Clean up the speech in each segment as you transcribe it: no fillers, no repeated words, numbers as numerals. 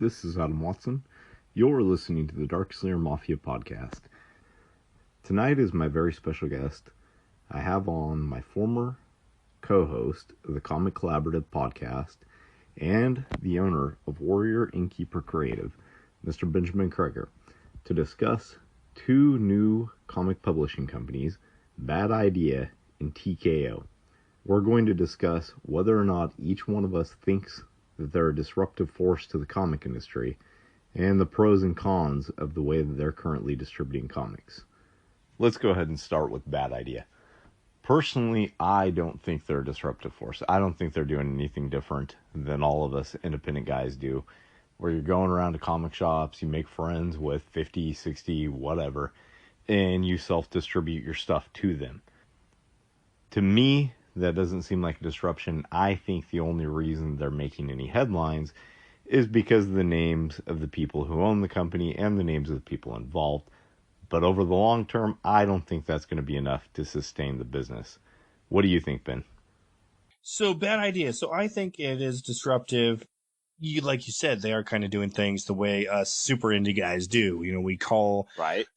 This is Adam Watson. You're listening to the Darkslinger Mafia podcast. Tonight is my very special guest. I have on my former co-host of the Comic Collaborative podcast and the owner of Warrior Innkeeper Creative, Mr. Benjamin Kreger, to discuss two new comic publishing companies, Bad Idea and TKO. We're going to discuss whether or not each one of us thinks that they're a disruptive force to the comic industry, and the pros and cons of the way that they're currently distributing comics. Let's go ahead and start with Bad Idea. Personally, I don't think they're a disruptive force. I don't think they're doing anything different than all of us independent guys do, where you're going around to comic shops, you make friends with 50, 60, whatever, and you self-distribute your stuff to them. To me, that doesn't seem like a disruption. I think the only reason they're making any headlines is because of the names of the people who own the company and the names of the people involved. But over the long term, I don't think that's going to be enough to sustain the business. What do you think, Ben? So, Bad Idea. So I think it is disruptive. Like you said, they are kind of doing things the way us super indie guys do. You know, we call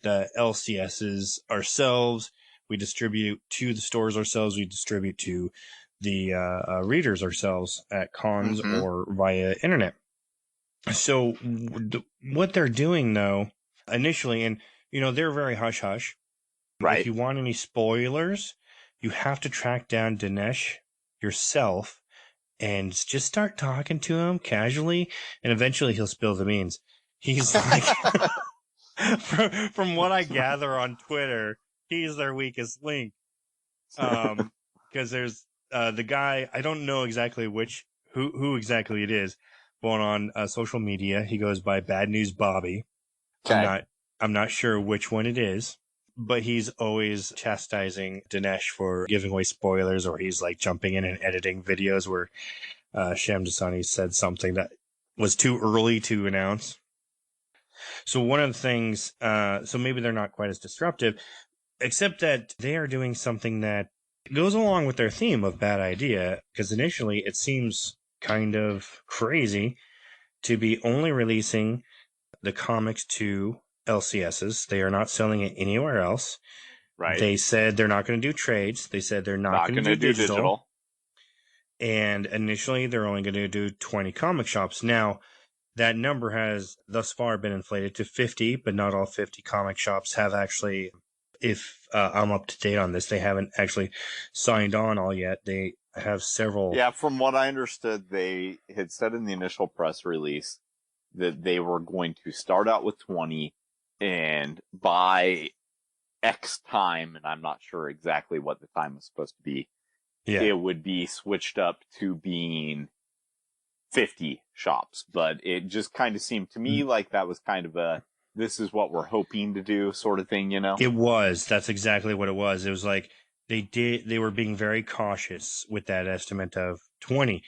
the LCSs ourselves. We distribute to the stores ourselves. We distribute to the readers ourselves at cons or via internet. So what they're doing, though, initially, and, you know, they're very hush-hush. Right. If you want any spoilers, you have to track down Dinesh yourself and just start talking to him casually, and eventually he'll spill the beans. He's like, from what I gather on Twitter, he's their weakest link. Because there's the guy, I don't know exactly who exactly it is, but on social media, he goes by Bad News Bobby. Okay. I'm not sure which one it is, but he's always chastising Dinesh for giving away spoilers, or he's like jumping in and editing videos where Shyam Dasani said something that was too early to announce. So one of the things, so maybe they're not quite as disruptive, except that they are doing something that goes along with their theme of Bad Idea, because initially it seems kind of crazy to be only releasing the comics to LCSs. They are not selling it anywhere else. Right. They said they're not going to do trades. They said they're not going to do digital. And initially they're only going to do 20 comic shops. Now, that number has thus far been inflated to 50, but not all 50 comic shops have actually, if I'm up to date on this, they haven't actually signed on all yet. They have several. Yeah, from what I understood, they had said in the initial press release that they were going to start out with 20, and by X time, and I'm not sure exactly what the time was supposed to be, it would be switched up to being 50 shops. But it just kind of seemed to me like that was kind of a, this is what we're hoping to do sort of thing, you know? It was. That's exactly what it was. It was like they were being very cautious with that estimate of 20.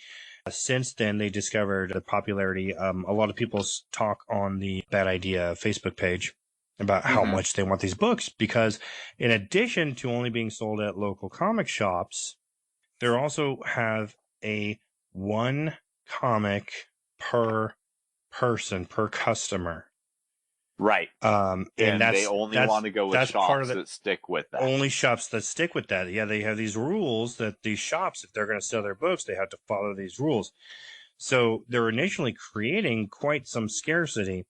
Since then, they discovered the popularity. A lot of people talk on the Bad Idea Facebook page about how much they want these books, because in addition to only being sold at local comic shops, they also have a one comic per person, per customer. Right. And they only want to go with shops that stick with that. Only shops that stick with that. Yeah, they have these rules that these shops, if they're going to sell their books, they have to follow these rules. So they're initially creating quite some scarcity.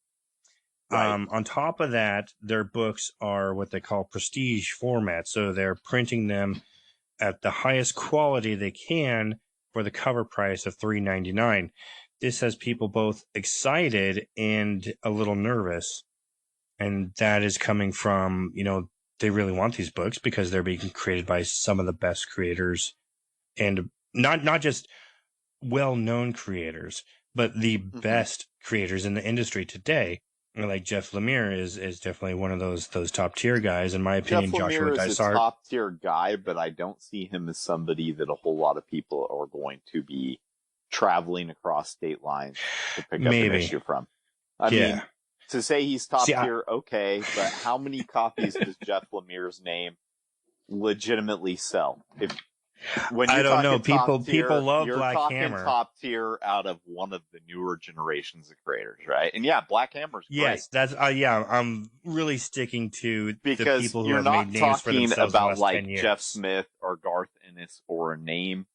Right. On top of that, their books are what they call prestige format. So they're printing them at the highest quality they can for the cover price of $3.99. This has people both excited and a little nervous. And that is coming from, you know, they really want these books because they're being created by some of the best creators, and not just well-known creators, but the best creators in the industry today. Like Jeff Lemire is definitely one of those top tier guys, in my opinion. Jeff Joshua Lemire is a Dysart, top tier guy, but I don't see him as somebody that a whole lot of people are going to be traveling across state lines to pick up an issue from. I mean, to say he's top tier, okay, but how many copies does Jeff Lemire's name legitimately sell? When I you're don't know. talking top tier, People love you're Black talking Hammer. top tier out of one of the newer generations of creators, right? And yeah, Black Hammer's great. Yes, that's yeah. I'm really sticking to the Because people who you're have not made names for talking themselves in the about last like 10 years. Jeff Smith or Garth Ennis or a name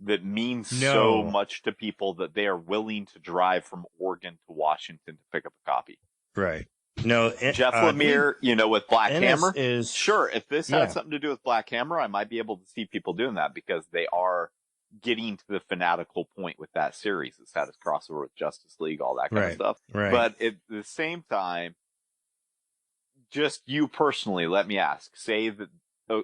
that means No. so much to people that they are willing to drive from Oregon to Washington to pick up a copy. Right. No, Jeff Lemire, with Black Ennis Hammer. is Sure, if this yeah. had something to do with Black Hammer, I might be able to see people doing that because they are getting to the fanatical point with that series. It's had its crossover with Justice League, all that kind of stuff. Right. But at the same time, just you personally, let me ask, say that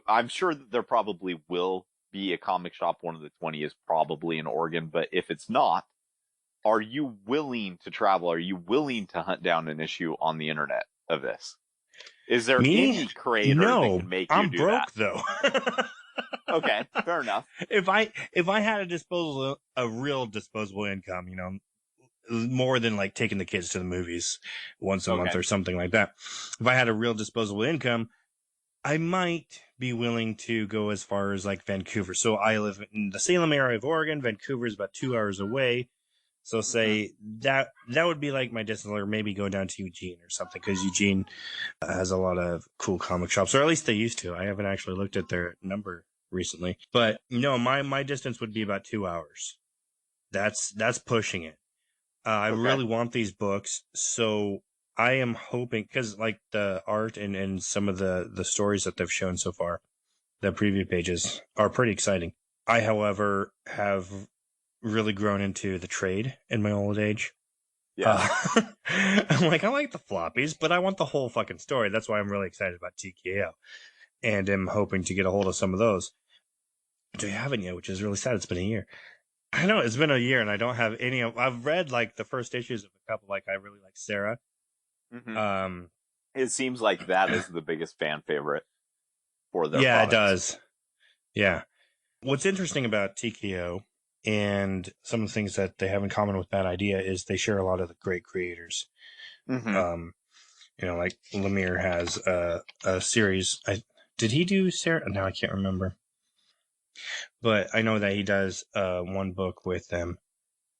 I'm sure that there probably will be a comic shop. One of the 20 is probably in Oregon, but if it's not, are you willing to travel? Are you willing to hunt down an issue on the internet of this? Is there any creator that can make you do that? I'm broke though. Okay, fair enough. If I had a real disposable income, more than like taking the kids to the movies once a month or something like that. If I had a real disposable income, I might be willing to go as far as like Vancouver. So I live in the Salem area of Oregon. Vancouver is about 2 hours away. So say that would be like my distance, or maybe go down to Eugene or something, because Eugene has a lot of cool comic shops, or at least they used to. I haven't actually looked at their number recently, but my distance would be about 2 hours. That's pushing it. I really want these books, so I am hoping, because like the art and some of the stories that they've shown so far, the preview pages are pretty exciting. I, however, have really grown into the trade in my old age. Yeah. I'm like, I like the floppies, but I want the whole fucking story. That's why I'm really excited about TKO. And I'm hoping to get a hold of some of those, which I haven't yet, which is really sad. It's been a year. I know it's been a year and I don't have any. I've read like the first issues of a couple. Like I really like Sarah. Mm-hmm. It seems like that is the biggest fan favorite for their products. It does. Yeah. What's interesting about TKO and some of the things that they have in common with Bad Idea is they share a lot of the great creators. Mm-hmm. Like Lemire has a series. Did he do Sarah? No, I can't remember. But I know that he does one book with them.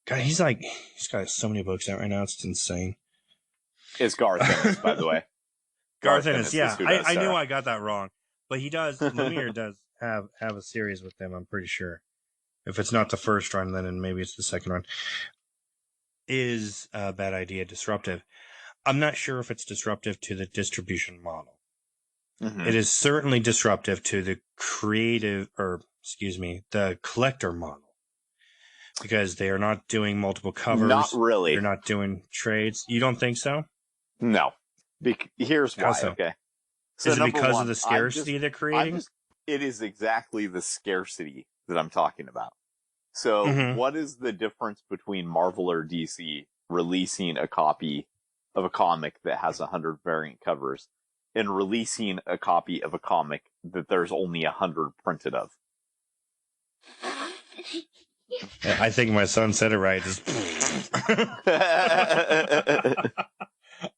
God, he's got so many books out right now. It's insane. It's Garth Ennis, by the way. Garth Ennis, yeah. I knew I got that wrong. But he does, Lemire does have a series with them, I'm pretty sure. If it's not the first run, then maybe it's the second run. Is Bad Idea disruptive? I'm not sure if it's disruptive to the distribution model. Mm-hmm. It is certainly disruptive to the the collector model. Because they are not doing multiple covers. Not really. They're not doing trades. You don't think so? No. Here's why, so? Okay. So is it because of the scarcity they're creating? It is exactly the scarcity that I'm talking about. So what is the difference between Marvel or DC releasing a copy of a comic that has 100 variant covers and releasing a copy of a comic that there's only 100 printed of? I think my son said it right.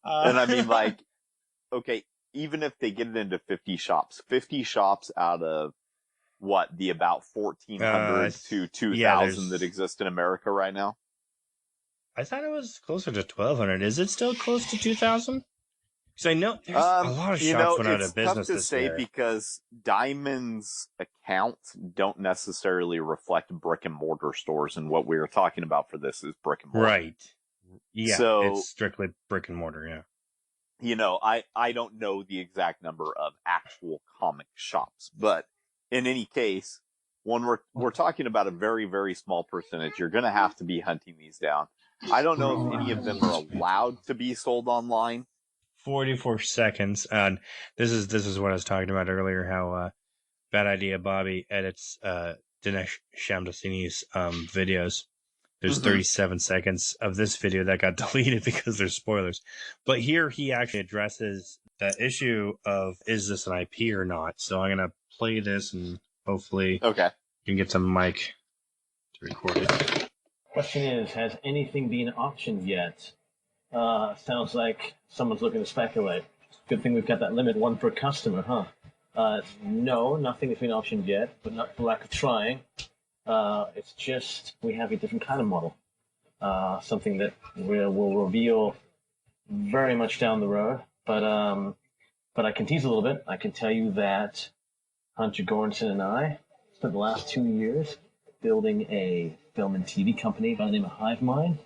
And I mean, like, okay, even if they get it into 50 shops out of the about 1,400 to 2,000 that exist in America right now? I thought it was closer to 1,200. Is it still close to 2,000? Because I know there's a lot of shops went out of business this year. It's tough to say because Diamond's accounts don't necessarily reflect brick and mortar stores, and what we were talking about for this is brick and mortar. Right. Yeah, so, it's strictly brick and mortar, yeah. I don't know the exact number of actual comic shops, but in any case, when we're talking about a very, very small percentage, you're going to have to be hunting these down. I don't know if any of them are allowed to be sold online. 44 seconds. And this is what I was talking about earlier, how Bad Idea Bobby edits Dinesh Shamdasini's videos. There's 37 seconds of this video that got deleted because there's spoilers. But here he actually addresses the issue of, is this an IP or not? So I'm going to play this and hopefully you can get some mic to record it. Question is, has anything been auctioned yet? Sounds like someone's looking to speculate. Good thing we've got that limit, one per customer, huh? No, nothing has been optioned yet, but not for lack of trying. It's just we have a different kind of model. Something that we'll reveal very much down the road. But I can tease a little bit. I can tell you that Hunter Goranson and I spent the last 2 years building a film and TV company by the name of Hive Mind,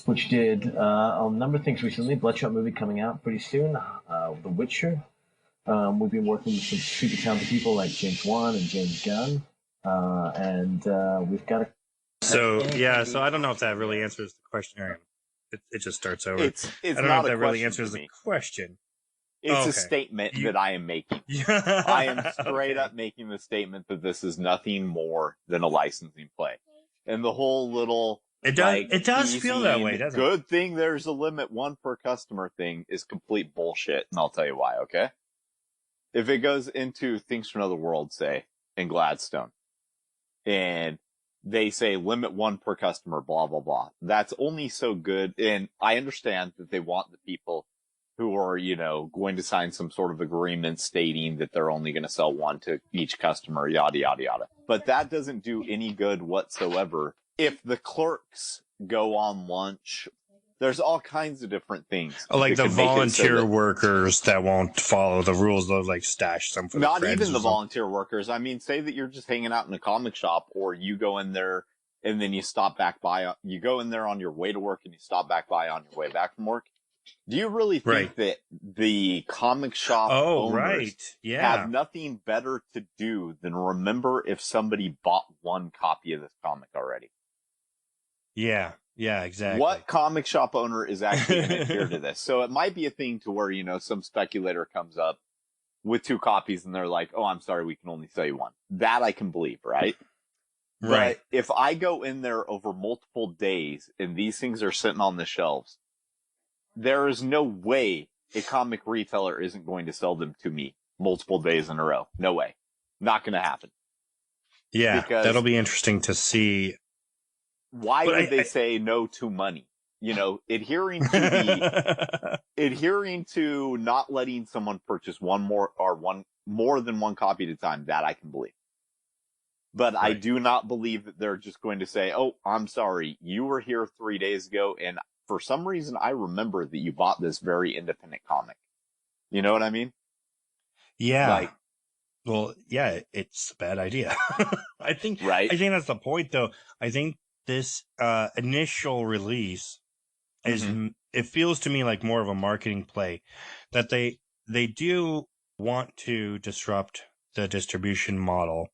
which did a number of things recently. Bloodshot movie coming out pretty soon. The Witcher. We've been working with some super talented people like James Wan and James Gunn. And we've got a... So I don't know if that really answers the question. It just starts over. It's I don't know not if a that really question answers to the me. question. It's a statement that I am making. I am straight up making the statement that this is nothing more than a licensing play. And the whole little... It does feel that way, doesn't it? Good thing there's a limit 1 per customer thing is complete bullshit, and I'll tell you why, okay? If it goes into Things from Another World, say, in Gladstone, and they say limit 1 per customer, blah, blah, blah, that's only so good, and I understand that they want the people who are, going to sign some sort of agreement stating that they're only going to sell 1 to each customer, yada, yada, yada. But that doesn't do any good whatsoever. If the clerks go on lunch, there's all kinds of different things. Like the volunteer workers that won't follow the rules, they'll like stash some for not even the volunteer workers. I mean, say that you're just hanging out in a comic shop, or you go in there and then you stop back by. You go in there on your way to work and you stop back by on your way back from work. Do you really think that the comic shop owners have nothing better to do than remember if somebody bought 1 copy of this comic already? Yeah, exactly. What comic shop owner is actually going to adhere to this? So it might be a thing to where, some speculator comes up with 2 copies and they're like, oh, I'm sorry, we can only sell you 1. That I can believe, right? Right. But if I go in there over multiple days and these things are sitting on the shelves, there is no way a comic retailer isn't going to sell them to me multiple days in a row. No way. Not going to happen. Yeah, because that'll be interesting to see. Why would they say no to money? Adhering to not letting someone purchase one more than 1 copy at a time, that I can believe. But I do not believe that they're just going to say, oh, I'm sorry, you were here 3 days ago, and for some reason I remember that you bought this very independent comic. You know what I mean? Yeah. It's a bad idea. I think that's the point, though. I think this initial release is, it feels to me like more of a marketing play, that they do want to disrupt the distribution model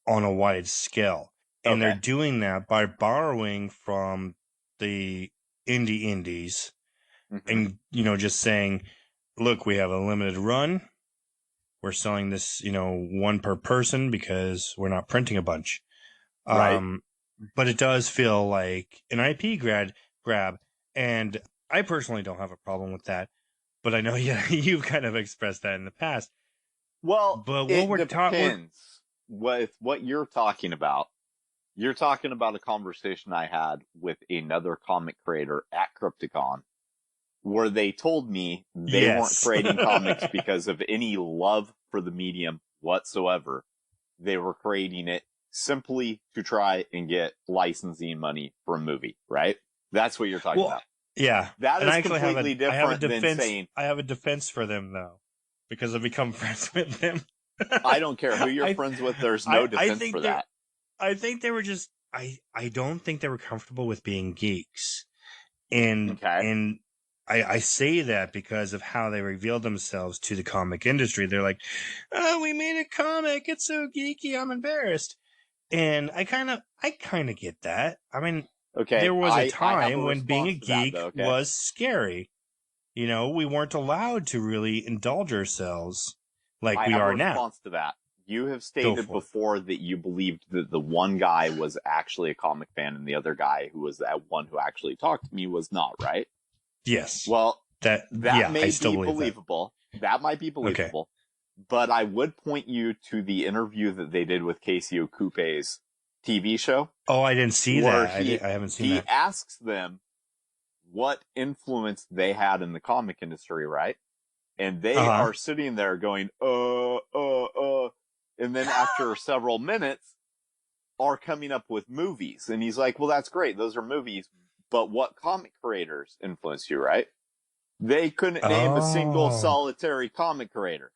on a wide scale. And they're doing that by borrowing from the indies and, just saying, look, we have a limited run. We're selling this, 1 per person because we're not printing a bunch. But it does feel like an IP grab. And I personally don't have a problem with that. But I know you've kind of expressed that in the past. Well, but it depends with what you're talking about. You're talking about a conversation I had with another comic creator at Crypticon, where they told me they weren't creating comics because of any love for the medium whatsoever. They were creating it simply to try and get licensing money for a movie, right? That's what you're talking about. Yeah. That is completely different than saying... I have a defense for them, though, because I've become friends with them. I don't care who you're friends with. There's no defense for that. I think they were just... I don't think they were comfortable with being geeks. And I say that because of how they revealed themselves to the comic industry. They're like, oh, we made a comic. It's so geeky. I'm embarrassed. And I kind of get that. I mean, there was a time when being a geek was scary. We weren't allowed to really indulge ourselves like we are now. I have a response to that. You have stated before that you believed that the one guy was actually a comic fan and the other guy who was that one who actually talked to me was not, right? Yes. Well, that may be believable. That might be believable. Okay. But I would point you to the interview that they did with Casey Okupe's TV show. Oh, I didn't see that. I haven't seen that. He asks them what influence they had in the comic industry, right? And they are sitting there going, and then after several minutes are coming up with movies. And he's like, well, that's great. Those are movies. But what comic creators influenced you, right? They couldn't name a single solitary comic creator.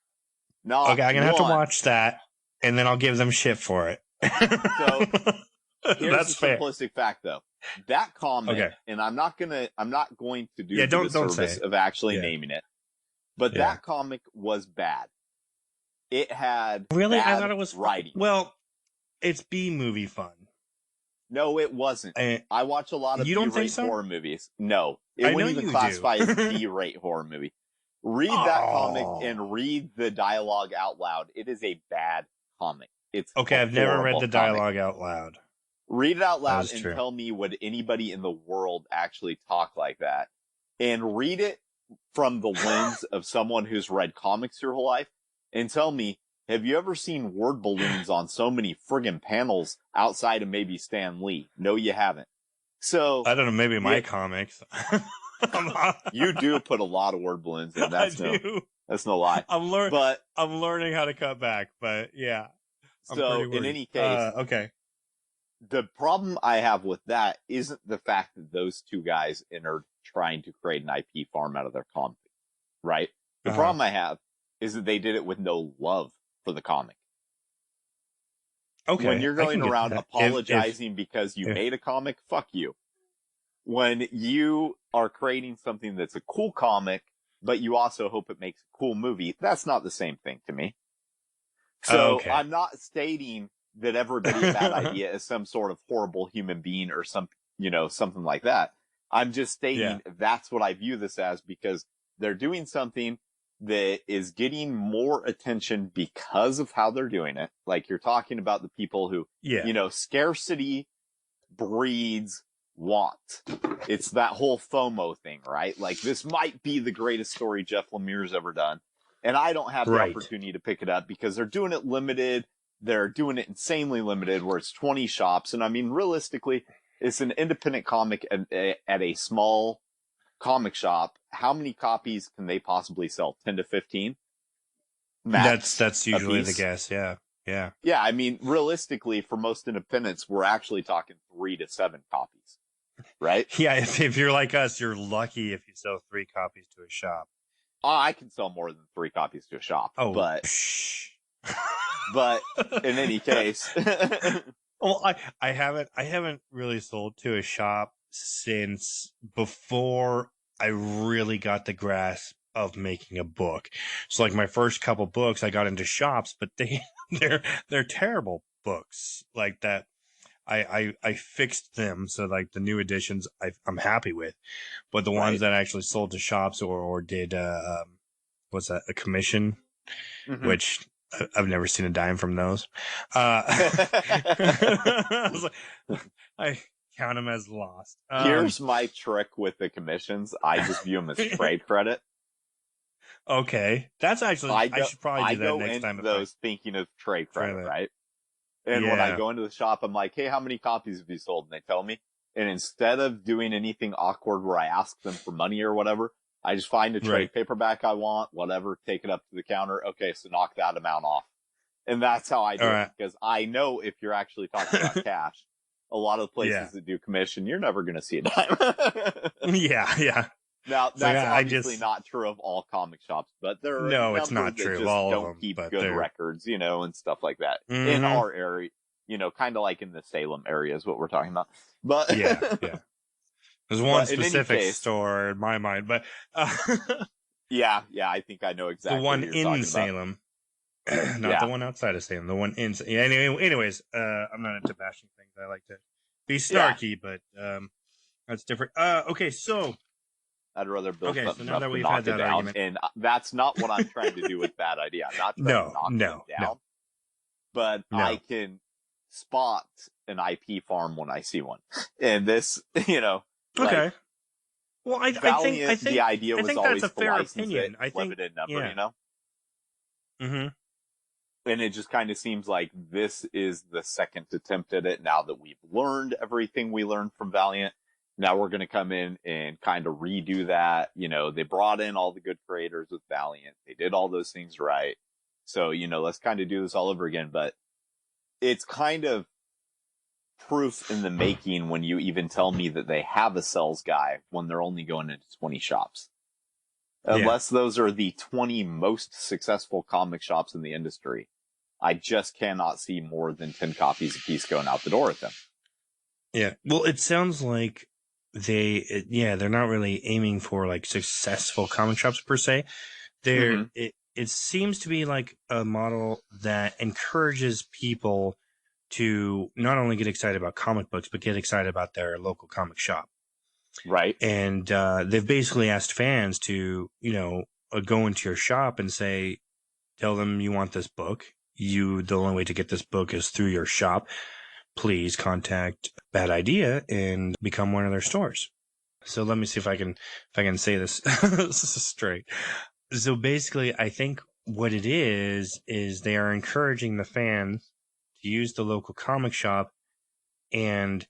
Not okay, I'm going to have to one. watch that, and then I'll give them shit for it. So here's That's the fair. simplistic fact, though. That comic, and I'm not going to do the service of actually naming it, but that comic was bad. It had really. bad I thought it was writing. Well, it's B movie fun. No, it wasn't. I watch a lot of B-rate horror movies. No, it wouldn't even classify as B-rate horror movie. Read that comic and read the dialogue out loud. It is a bad comic. It's okay. I've never read the dialogue out loud. Read it out loud and tell me, would anybody in the world actually talk like that? And read it from the lens of someone who's read comics your whole life, and tell me, have you ever seen word balloons on so many friggin' panels outside of maybe Stan Lee? No, you haven't. So I don't know, maybe my comics. You do put a lot of word balloons in. That's no lie. I'm learning how to cut back, but yeah. So in any case, okay. The problem I have with that isn't the fact that those two guys are trying to create an IP farm out of their comic, right? The problem I have is that they did it with no love for the comic. Okay. When you're going around apologizing because you made a comic, fuck you. When you are creating something that's a cool comic, but you also hope it makes a cool movie, that's not the same thing to me. So I'm not stating that everybody at Bad Idea is some sort of horrible human being or something like that. I'm just stating that's what I view this as, because they're doing something that is getting more attention because of how they're doing it. Like, you're talking about the people who, scarcity breeds want. It's that whole FOMO thing, right? Like, this might be the greatest story Jeff Lemire's ever done, and I don't have the opportunity to pick it up because they're doing it limited. They're doing it insanely limited, where it's 20 shops. And I mean, realistically, it's an independent comic at a small comic shop. How many copies can they possibly sell? 10 to 15? Max that's usually the guess. Yeah. Yeah. Yeah. I mean, realistically, for most independents, we're actually talking 3 to 7 copies, right? Yeah. If you're like us, you're lucky if you sell 3 copies to a shop. I can sell more than 3 copies to a shop. But in any case, well, I haven't really sold to a shop since before I really got the grasp of making a book. So like my first couple books, I got into shops, but they're terrible books like that. I fixed them. So like the new editions I'm happy with, but the ones that I actually sold to shops or did, what's that? A commission, which I've never seen a dime from those. I count them as lost. Here's my trick with the commissions. I just view them as trade credit. Okay. That's actually, I should probably do that next time. I go into those thinking of trade credit, right? And when I go into the shop, I'm like, hey, how many copies have you sold? And they tell me. And instead of doing anything awkward where I ask them for money or whatever, I just find a trade paperback I want, whatever, take it up to the counter. Okay, so knock that amount off. And that's how I do it, because I know if you're actually talking about cash, a lot of the places that do commission, you're never going to see a dime. Yeah. Now, that's obviously not true of all comic shops, but there are it's not true. Just all don't of them, keep good records, and stuff like that. In our area, kind of like in the Salem area is what we're talking about. But yeah. There's one specific store in my mind, but yeah, I think I know exactly the one what you're in Salem, not the one outside of Salem. The one in anyways, I'm not into bashing things. I like to be snarky, but that's different. Okay, so I'd rather build something now up that we've knock had that it down, argument, and that's not what I'm trying to do with Bad Idea. I'm not trying to knock it down, but I can spot an IP farm when I see one, and this, okay. Well, I think the idea was always that's a fair to opinion. I think limited number, Mm-hmm. And it just kind of seems like this is the second attempt at it now that we've learned everything we learned from Valiant. Now we're going to come in and kind of redo that. You know, they brought in all the good creators with Valiant. They did all those things right. So, you know, let's kind of do this all over again. But it's kind of proof in the making when you even tell me that they have a sales guy when they're only going into 20 shops. Unless those are the 20 most successful comic shops in the industry, I just cannot see more than 10 copies a piece going out the door at them. Yeah. Well, it sounds like they're not really aiming for like successful comic shops per se. It seems to be like a model that encourages people to not only get excited about comic books, but get excited about their local comic shop. Right. And they've basically asked fans to, go into your shop and tell them you want this book. The only way to get this book is through your shop. Please contact Bad Idea and become one of their stores. So let me see if I can say this straight. So basically, I think what it is they are encouraging the fans to use the local comic shop and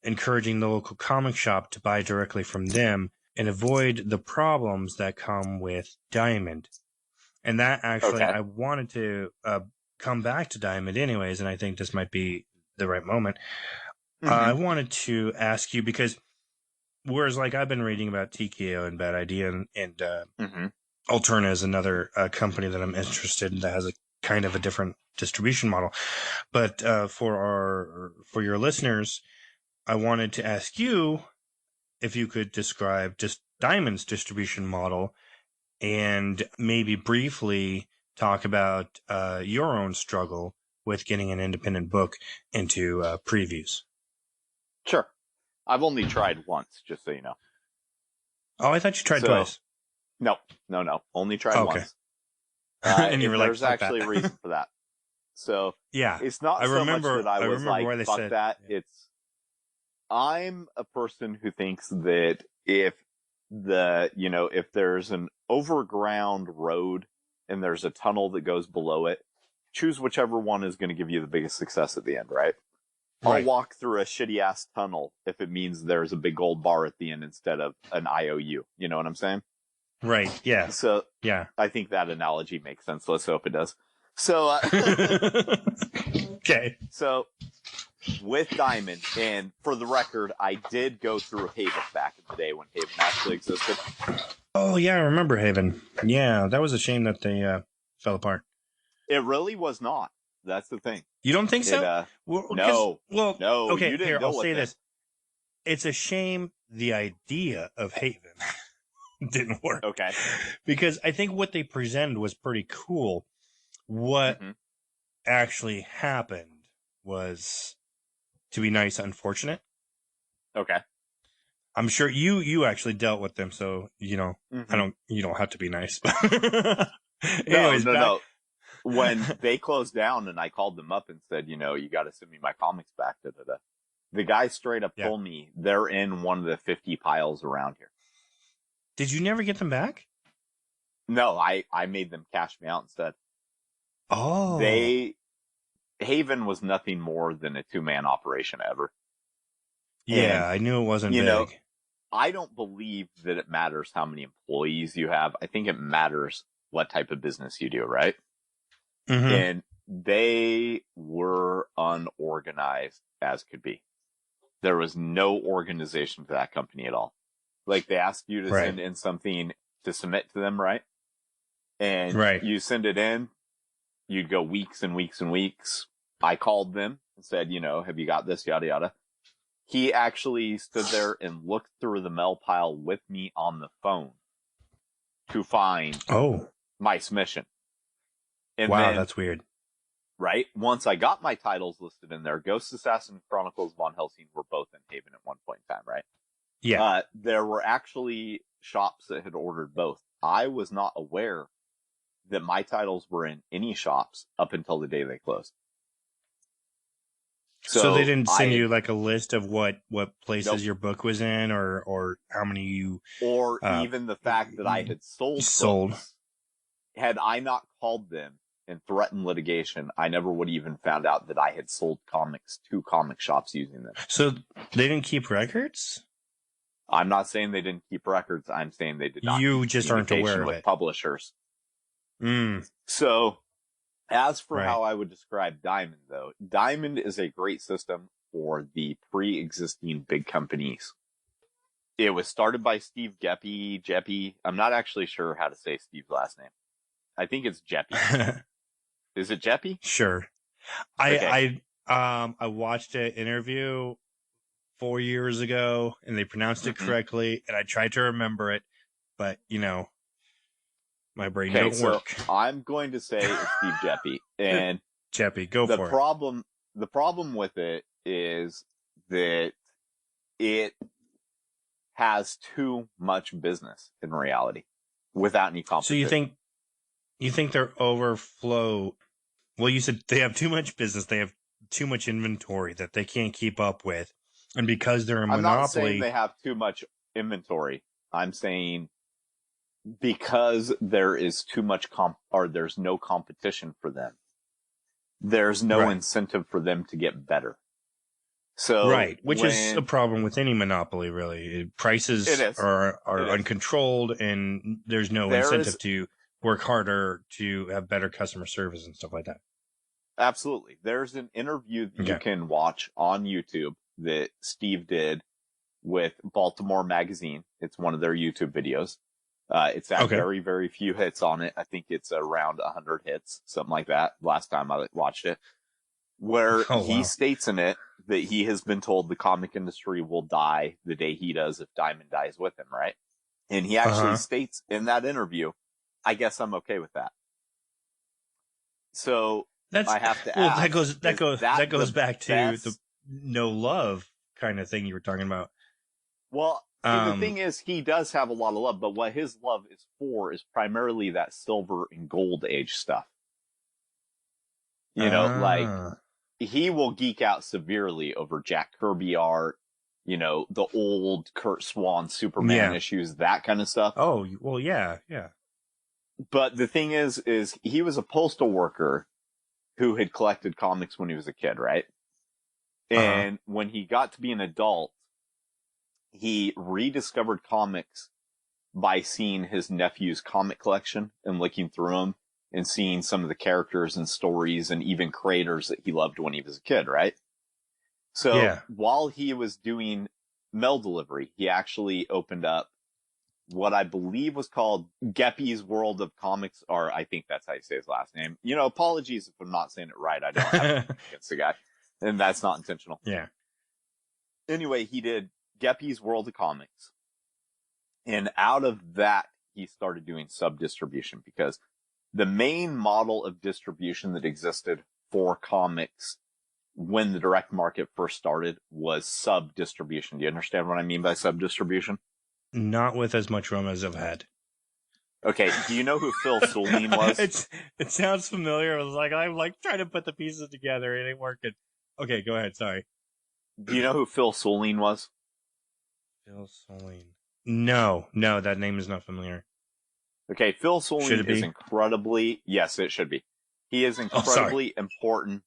encouraging the local comic shop to buy directly from them and avoid the problems that come with Diamond. And that actually, I wanted to come back to Diamond anyways, and I think this might be the right moment. I wanted to ask you, because whereas like I've been reading about TKO and Bad Idea and Alterna is another company that I'm interested in that has a kind of a different distribution model. But for your listeners, I wanted to ask you if you could describe just Diamond's distribution model and maybe briefly talk about your own struggle with getting an independent book into previews. Sure. I've only tried once, just so you know. Oh, I thought you tried twice. No. Only tried once. And you were like, there's actually a reason for that. So yeah, it's not much that I was like, fuck that. Yeah. I'm a person who thinks that if there's an overground road and there's a tunnel that goes below it, choose whichever one is going to give you the biggest success at the end, right? I'll walk through a shitty ass tunnel if it means there's a big gold bar at the end instead of an IOU. You know what I'm saying? Right. Yeah. So yeah, I think that analogy makes sense. Let's hope it does. So okay. So with Diamond, and for the record, I did go through Haven back in the day when Haven actually existed. Oh yeah, I remember Haven. Yeah, that was a shame that they fell apart. It really was not. That's the thing. You don't think so? No. Okay, you didn't here, go I'll with say it. this. It's a shame the idea of Haven didn't work. Okay. Because I think what they presented was pretty cool. What actually happened was, to be nice, unfortunate. Okay. I'm sure you actually dealt with them, so you don't have to be nice. Anyways, no. When they closed down and I called them up and said, you got to send me my comics back, the guy straight up told me they're in one of the 50 piles around here. Did you never get them back? No, I made them cash me out instead. Oh. Haven was nothing more than a 2-man operation ever. Yeah, and, I knew it wasn't big. I don't believe that it matters how many employees you have. I think it matters what type of business you do, right? And they were unorganized as could be. There was no organization for that company at all. Like, they asked you to send in something to submit to them, right? And you send it in, you'd go weeks and weeks and weeks. I called them and said, have you got this, yada, yada. He actually stood there and looked through the mail pile with me on the phone to find my submission. And wow, then, that's weird. Right? Once I got my titles listed in there, Ghost Assassin and Chronicles Von Helsing were both in Haven at one point in time, right? Yeah. There were actually shops that had ordered both. I was not aware that my titles were in any shops up until the day they closed. So they didn't send you like a list of what places your book was in, or how many you, or even the fact that I had sold. Books. Had I not called them and threatened litigation, I never would have even found out that I had sold comics to comic shops using them. So they didn't keep records? I'm not saying they didn't keep records. I'm saying they did not. You just aren't aware of with it. Publishers. Mm. So, as for Right. how I would describe Diamond, though, Diamond is a great system for the pre-existing big companies. It was started by Steve Geppi. I'm not actually sure how to say Steve's last name. I think it's Geppi. Is it Geppi? Sure. Okay. I watched an interview 4 years ago, and they pronounced it correctly, and I tried to remember it, but my brain don't work. I'm going to say it's Steve Geppi, and Geppi, go for it. The problem with it is that it has too much business in reality without any competition. So you think they're overflow? Well, you said they have too much business. They have too much inventory that they can't keep up with, and because they're a monopoly, I'm not saying they have too much inventory. I'm saying because there is too much there's no competition for them. There's no incentive for them to get better. So which is a problem with any monopoly, really. Prices are uncontrolled, and there's no incentive to work harder to have better customer service and stuff like that. Absolutely. There's an interview that you can watch on YouTube that Steve did with Baltimore Magazine. It's one of their YouTube videos. It's had very, very few hits on it. I think it's around 100 hits, something like that, last time I watched it. Where he states in it that he has been told the comic industry will die the day he does if Diamond dies with him, right? And he actually states in that interview, I guess I'm okay with that. So I have to ask. That goes back to the no love kind of thing you were talking about. Well, the thing is, he does have a lot of love, but what his love is for is primarily that silver and gold age stuff. Like, he will geek out severely over Jack Kirby art, the old Kurt Swan Superman issues, that kind of stuff. Oh, well, yeah. But the thing is he was a postal worker who had collected comics when he was a kid, right? And when he got to be an adult, he rediscovered comics by seeing his nephew's comic collection and looking through them and seeing some of the characters and stories and even creators that he loved when he was a kid, right? So while he was doing mail delivery, he actually opened up what I believe was called Geppi's World of Comics, or I think that's how you say his last name. Apologies if I'm not saying it right. I don't have anything against the guy, and that's not intentional. Yeah. Anyway, he did Geppi's World of Comics, and out of that, he started doing sub-distribution, because the main model of distribution that existed for comics when the direct market first started was sub-distribution. Do you understand what I mean by sub-distribution? Not with as much rum as I've had. Okay, do you know who Phil Soulin was? It sounds familiar. I'm trying to put the pieces together. It ain't working. Okay, go ahead. Sorry. Do you know who Phil Soulin was? Phil Soulin. No, that name is not familiar. Okay, Phil Soulin is incredibly... Yes, it should be. He is incredibly important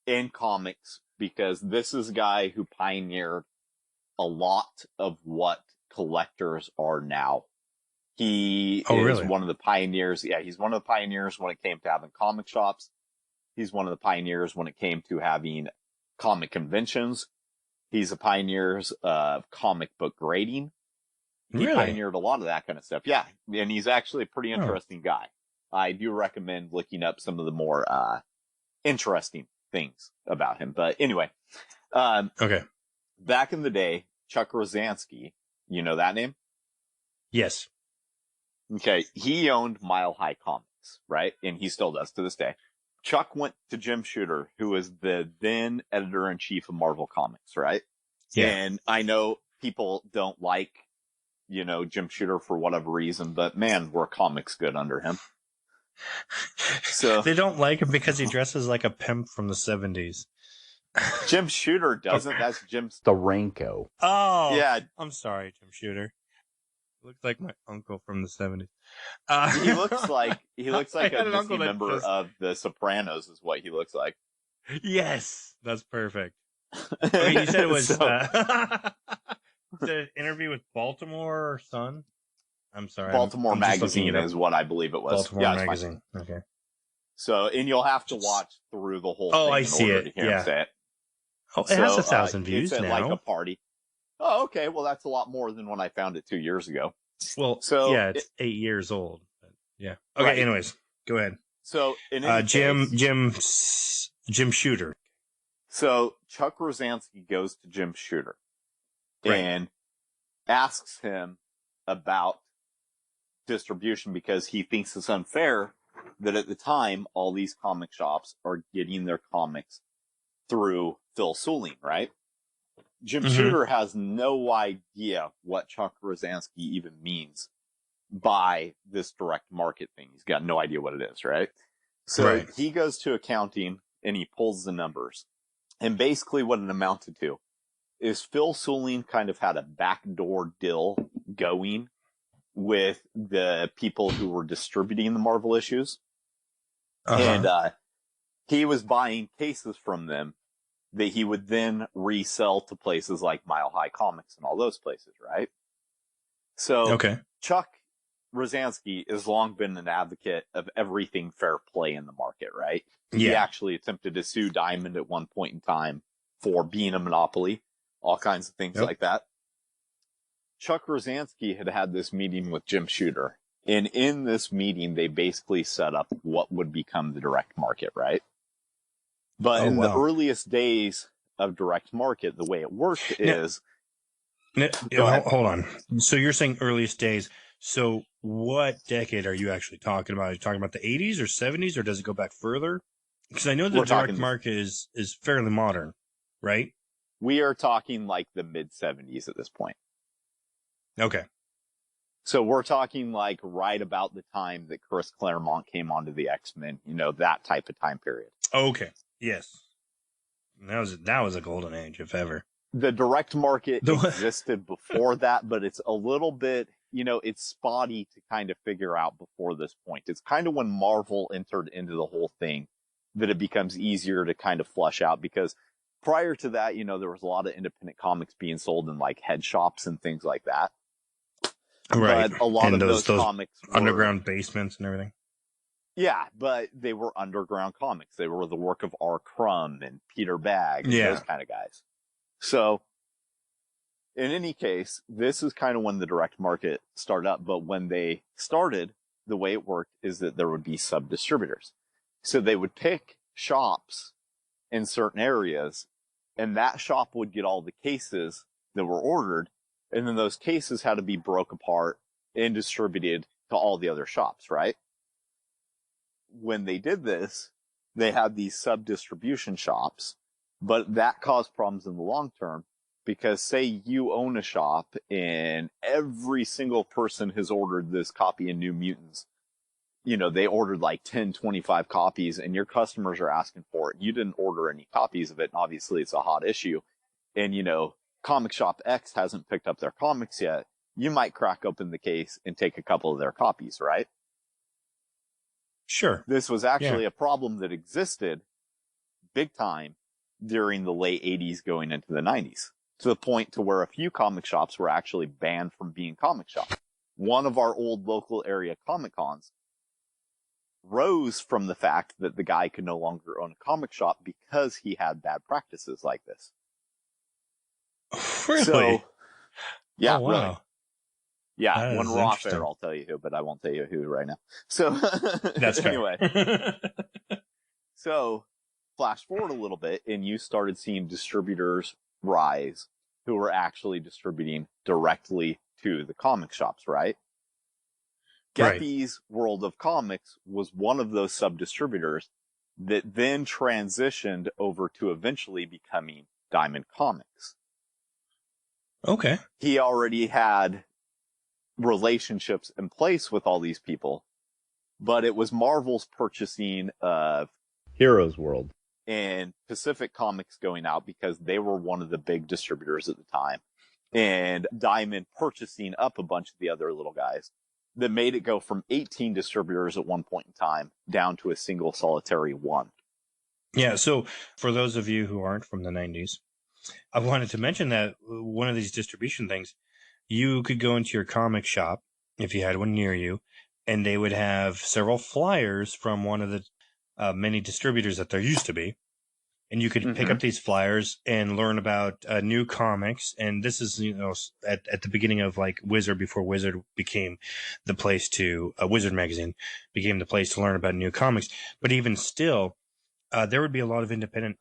in comics because this is a guy who pioneered a lot of what collectors are now. He is one of the pioneers. Yeah, he's one of the pioneers when it came to having comic shops. He's one of the pioneers when it came to having comic conventions. He's a pioneer of comic book grading. He pioneered a lot of that kind of stuff. Yeah, and he's actually a pretty interesting guy. I do recommend looking up some of the more interesting things about him. But anyway, back in the day, Chuck Rosansky, you know that name? Yes. Okay, he owned Mile High Comics, right? And he still does to this day. Chuck went to Jim Shooter, who was the then editor-in-chief of Marvel Comics, right? Yeah. And I know people don't like, Jim Shooter for whatever reason, but man, were comics good under him. So they don't like him because he dresses like a pimp from the 70s. Jim Shooter doesn't. That's Jim Steranko. Oh, yeah. I'm sorry, Jim Shooter. Looks like my uncle from the 70s. He looks like I a had an uncle Disney that member just- of The Sopranos is what he looks like. Yes, that's perfect. Okay, you said it was So, you said an interview with Baltimore Sun. I'm sorry, Baltimore I'm just looking Magazine it up. is what I believe it was. Baltimore Yeah, it's fine. Magazine. Okay. So, and you'll have to watch through the whole Oh, thing I in see order it. to hear Yeah. him say it. Oh, it has So, 1,000 views it's at now. like a party. Oh, okay. Well, that's a lot more than when I found it 2 years ago. Well, So, yeah, it's 8 years old. But yeah. Okay. Right. Anyways, go ahead. So, in any Jim case, Shooter. so Chuck Rosansky goes to Jim Shooter Right. and asks him about distribution because he thinks it's unfair that at the time all these comic shops are getting their comics through Phil Souling, right? Jim Mhm. Shooter has no idea what Chuck Rosansky even means by this direct market thing. He's got no idea what it is, right? So Right. he goes to accounting and he pulls the numbers. And basically what it amounted to is Phil Souling kind of had a backdoor deal going with the people who were distributing the Marvel issues. Uh-huh. And he was buying cases from them that he would then resell to places like Mile High Comics and all those places, right? So Okay. Chuck Rosansky has long been an advocate of everything fair play in the market, right? He Yeah. actually attempted to sue Diamond at one point in time for being a monopoly, all kinds of things Yep. like that. Chuck Rosansky had this meeting with Jim Shooter. And in this meeting, they basically set up what would become the direct market, right? But Oh, in the wow. earliest days of direct market, the way it worked Now- is Go ahead. hold on. So you're saying earliest days. So what decade are you actually talking about? Are you talking about the 80s or 70s, or does it go back further? Because I know the We're direct talking- market is fairly modern, right? we are talking like the mid 70s at this point. Okay. So we're talking like right about the time that Chris Claremont came onto the X-Men, that type of time period. Okay. Yes. That was a golden age, if ever. The direct market The- existed before that, but it's a little bit, it's spotty to kind of figure out before this point. It's kind of when Marvel entered into the whole thing that it becomes easier to kind of flush out, because prior to that, there was a lot of independent comics being sold in like head shops and things like that. Right. But a lot And of those comics were underground basements and everything. Yeah, but they were underground comics. They were the work of R. Crumb and Peter Bagg and Yeah. those kind of guys. So, in any case, this is kind of when the direct market started up. But when they started, the way it worked is that there would be sub-distributors. So they would pick shops in certain areas, and that shop would get all the cases that were ordered, and then those cases had to be broke apart and distributed to all the other shops, right? When they did this, they had these sub-distribution shops, but that caused problems in the long term, because say you own a shop and every single person has ordered this copy of New Mutants. They ordered like 10, 25 copies and your customers are asking for it. You didn't order any copies of it. And obviously it's a hot issue. And, Comic Shop X hasn't picked up their comics yet. You might crack open the case and take a couple of their copies, right? Sure. This was actually a problem that existed big time during the late 80s going into the 90s, to the point to where a few comic shops were actually banned from being comic shops. One of our old local area Comic Cons rose from the fact that the guy could no longer own a comic shop because he had bad practices like this. Really? So, yeah, Oh, wow. really. Yeah, That when is we're off interesting. air, I'll tell you who, but I won't tell you who right now. So, That's fair. anyway. So, flash forward a little bit, and you started seeing distributors rise who were actually distributing directly to the comic shops, right? Right. Geppi's World of Comics was one of those sub-distributors that then transitioned over to eventually becoming Diamond Comics. Okay. He already had relationships in place with all these people, but it was Marvel's purchasing of Heroes World. and Pacific Comics going out, because they were one of the big distributors at the time. and Diamond purchasing up a bunch of the other little guys that made it go from 18 distributors at one point in time down to a single solitary one. Yeah, so for those of you who aren't from the 90s, I wanted to mention that one of these distribution things, you could go into your comic shop, if you had one near you, and they would have several flyers from one of the many distributors that there used to be. And you could pick up these flyers and learn about new comics. And this is, at the beginning of like Wizard, before Wizard became the place to, Wizard magazine became the place to learn about new comics. But even still, there would be a lot of independent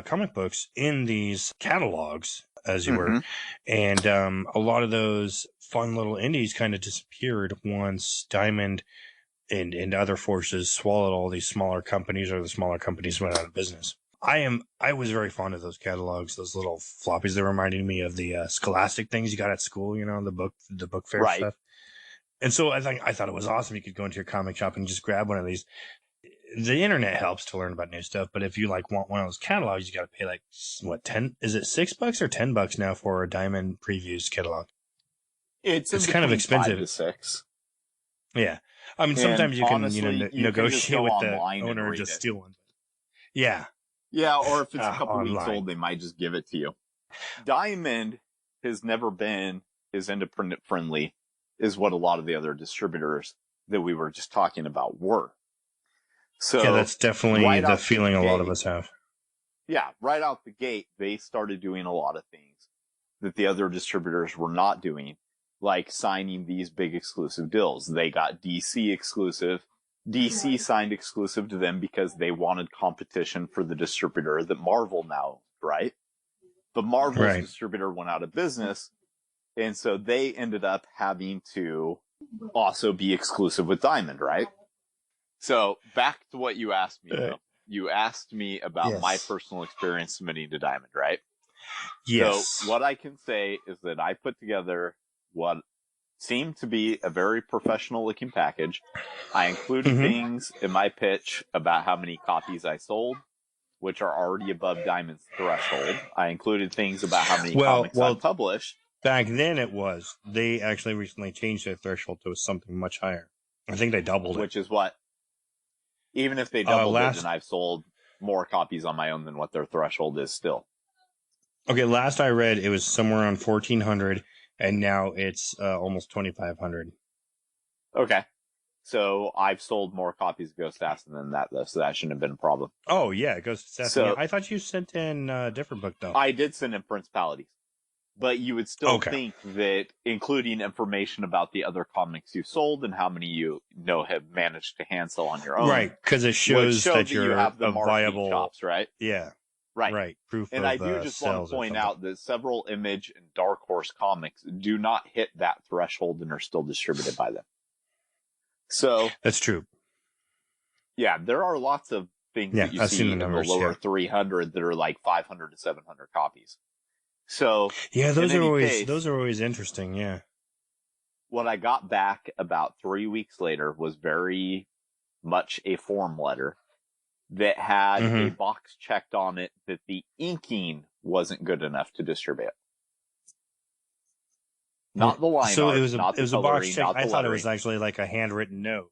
comic books in these catalogs, as you were. And a lot of those fun little indies kind of disappeared once Diamond and other forces swallowed all these smaller companies, or the smaller companies went out of business. I was very fond of those catalogs, those little floppies. They reminded me of the Scholastic things you got at school, the book fair stuff. And so I thought it was awesome. You could go into your comic shop and just grab one of these. The internet helps to learn about new stuff, but if you want one of those catalogs, you got to pay is it $6 or $10 now for a Diamond Previews catalog? It's kind of expensive. 5 to 6. Yeah. I mean, sometimes you can, honestly, negotiate with the owner and just steal one. Yeah. Yeah, or if it's a couple online. weeks old, they might just give it to you. Diamond has never been as independent friendly as what a lot of the other distributors that we were just talking about were. So yeah, that's definitely the feeling a lot of us have. Yeah, right out the gate, they started doing a lot of things that the other distributors were not doing, like signing these big exclusive deals. They got DC exclusive. DC signed exclusive to them because they wanted competition for the distributor that Marvel now owns, right? But Marvel's distributor went out of business, and so they ended up having to also be exclusive with Diamond, right? So back to what you asked me, though. You asked me about my personal experience submitting to Diamond, right? Yes. So what I can say is that I put together what seemed to be a very professional looking package. I included things in my pitch about how many copies I sold, which are already above Diamond's threshold. I included things about how many comics I published. Back then it was. They actually recently changed their threshold to something much higher. I think they doubled it. Which is what? Even if they doubled it, then I've sold more copies on my own than what their threshold is still. Okay, last I read, it was somewhere around 1,400, and now it's almost 2,500. Okay. So I've sold more copies of Ghost Assassin than that, though, so that shouldn't have been a problem. Oh, yeah, Ghost Assassin. So, yeah, I thought you sent in a different book, though. I did send in Principalities. But you would still think that including information about the other comics you sold and how many you have managed to hand sell on your own. Right, because it shows that you're you have the a viable... chops, right? Yeah. Right. Proof and of I do just want to point or out that several Image and Dark Horse comics do not hit that threshold and are still distributed by them. So that's true. Yeah, there are lots of things that you see in the lower 300 that are like 500 to 700 copies. So yeah, those are always interesting. Yeah. What I got back about 3 weeks later was very much a form letter that had a box checked on it that the inking wasn't good enough to distribute. Not the line so art, it was not the a coloring, box check. not the I thought it lettering. was actually like a handwritten note.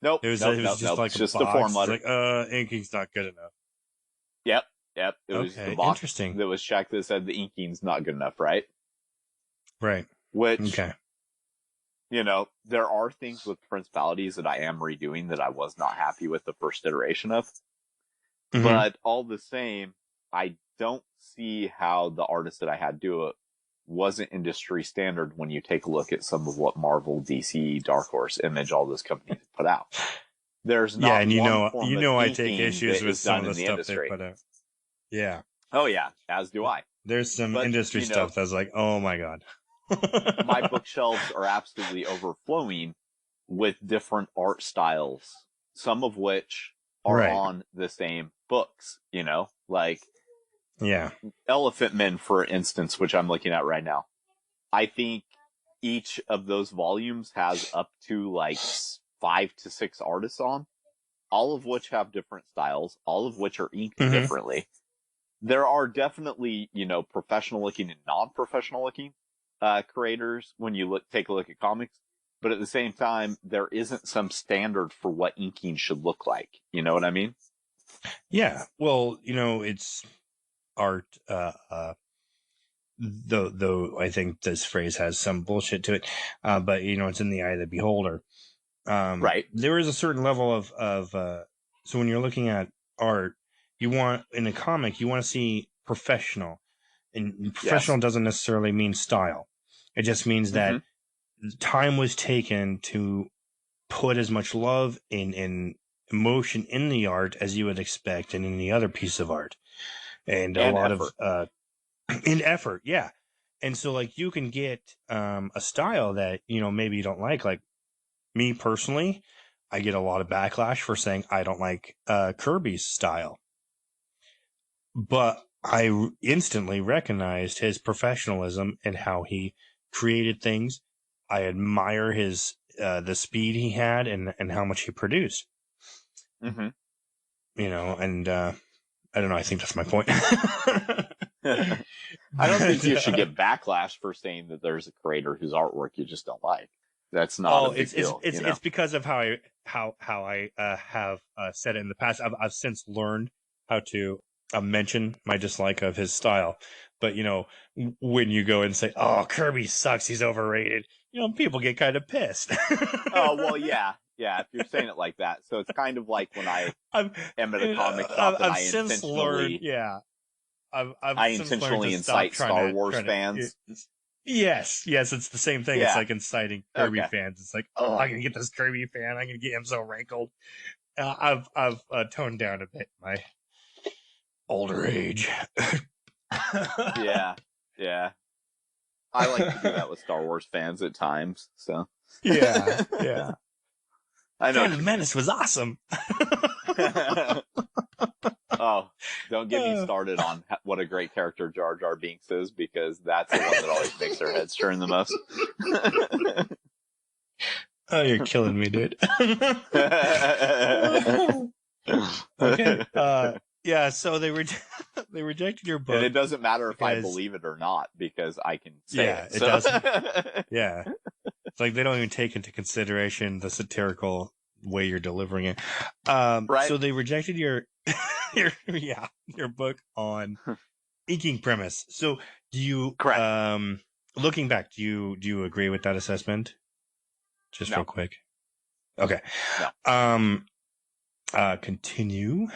Nope. It was just like just a box. a form letter. It's like, inking's not good enough. Yep. It was the box that was checked that said the inking's not good enough, right? Right. Which, there are things with Principalities that I am redoing that I was not happy with the first iteration of. But all the same, I don't see how the artist that I had do it wasn't industry standard when you take a look at some of what Marvel, DC, Dark Horse, Image, all those companies put out. There's not and I take issues with some of the stuff they put out. Yeah. Oh yeah, as do I. There's some industry stuff that's like, oh my god. My bookshelves are absolutely overflowing with different art styles, some of which are on the same books, like Elephant Men, for instance, which I'm looking at right now. I think each of those volumes has up to like 5 to 6 artists on, all of which have different styles, all of which are inked differently. There are definitely, professional looking and non-professional looking. creators when you take a look at comics. But at the same time, there isn't some standard for what inking should look like. You know what I mean? Yeah. Well, it's art. Though I think this phrase has some bullshit to it, but it's in the eye of the beholder. Right. There is a certain level of so when you're looking at art, in a comic, you want to see professional, and professional doesn't necessarily mean style. It just means that time was taken to put as much love and emotion in the art as you would expect in any other piece of art, and a lot effort. of in effort, yeah. And so, like, you can get a style that maybe you don't like. Like me personally, I get a lot of backlash for saying I don't like Kirby's style, but I instantly recognized his professionalism and how he created things. I admire his the speed he had and how much he produced. Mm-hmm. And I don't know. I think that's my point. I don't think you should get backlash for saying that there's a creator whose artwork you just don't like. That's not a big deal. It's because of how I have said it in the past. I've since learned how to mention my dislike of his style. But when you go and say, "Oh, Kirby sucks, he's overrated," people get kind of pissed. Oh well, yeah. If you're saying it like that, so it's kind of like when I am at a comic shop and I intentionally incite Star Wars fans. Yes, it's the same thing. Yeah. It's like inciting Kirby fans. It's like, oh, I'm gonna get this Kirby fan. I'm gonna get him so rankled. I've toned down a bit my older age. Yeah. I like to do that with Star Wars fans at times. So yeah. I know. Phantom Menace was awesome. Oh, don't get me started on what a great character Jar Jar Binks is, because that's the one that always makes their heads turn the most. Oh, you're killing me, dude. Okay. Yeah, so they rejected your book. And it doesn't matter if I believe it or not, because I can say it. It doesn't. Yeah. It's like they don't even take into consideration the satirical way you're delivering it. Right. So they rejected your book on inking premise. So do you looking back, do you agree with that assessment? Just real quick. Okay. No. Continue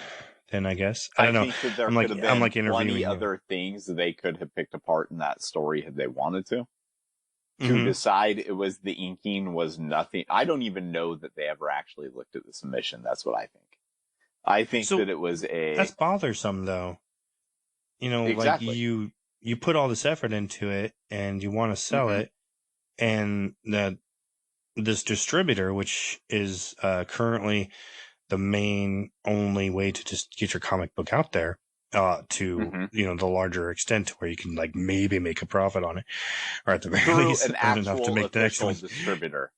then, I guess. I don't know. Think that there could have been plenty other things that they could have picked apart in that story had they wanted to. To decide it was the inking was nothing. I don't even know that they ever actually looked at the submission. That's what I think. I think that it was that's bothersome, though. Exactly. Like you put all this effort into it and you want to sell it, and this distributor, which is currently the main only way to just get your comic book out there, to the larger extent where you can like maybe make a profit on it, or at the very least earn enough to make the next one. Distributor.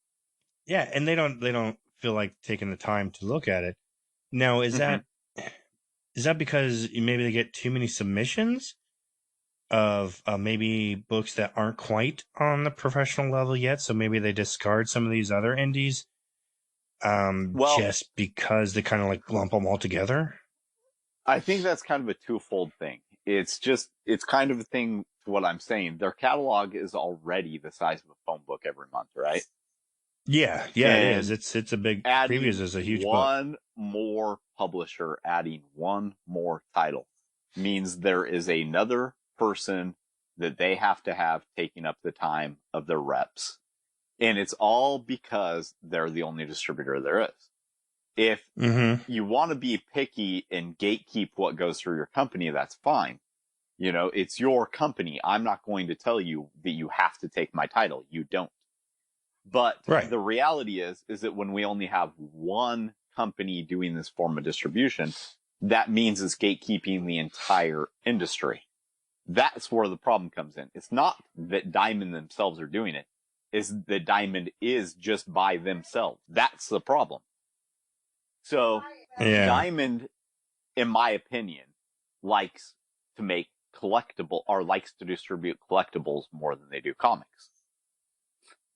Yeah, and they don't feel like taking the time to look at it. Now, is that because maybe they get too many submissions of maybe books that aren't quite on the professional level yet? So maybe they discard some of these other indies, just because they kind of like lump them all together. I think that's kind of a twofold thing. It's kind of a thing to what I'm saying. Their catalog is already the size of a phone book every month, right? Yeah, it is. It's a big. Previews is a huge book. One more publisher adding one more title means there is another person that they have to have taking up the time of their reps, and it's all because they're the only distributor there is. If you want to be picky and gatekeep what goes through your company, that's fine. It's your company. I'm not going to tell you that you have to take my title. You don't. But the reality is that when we only have one company doing this form of distribution, that means it's gatekeeping the entire industry. That's where the problem comes in. It's not that Diamond themselves are doing it. It's that Diamond is just by themselves. That's the problem. So Diamond, in my opinion, likes to make collectible or likes to distribute collectibles more than they do comics.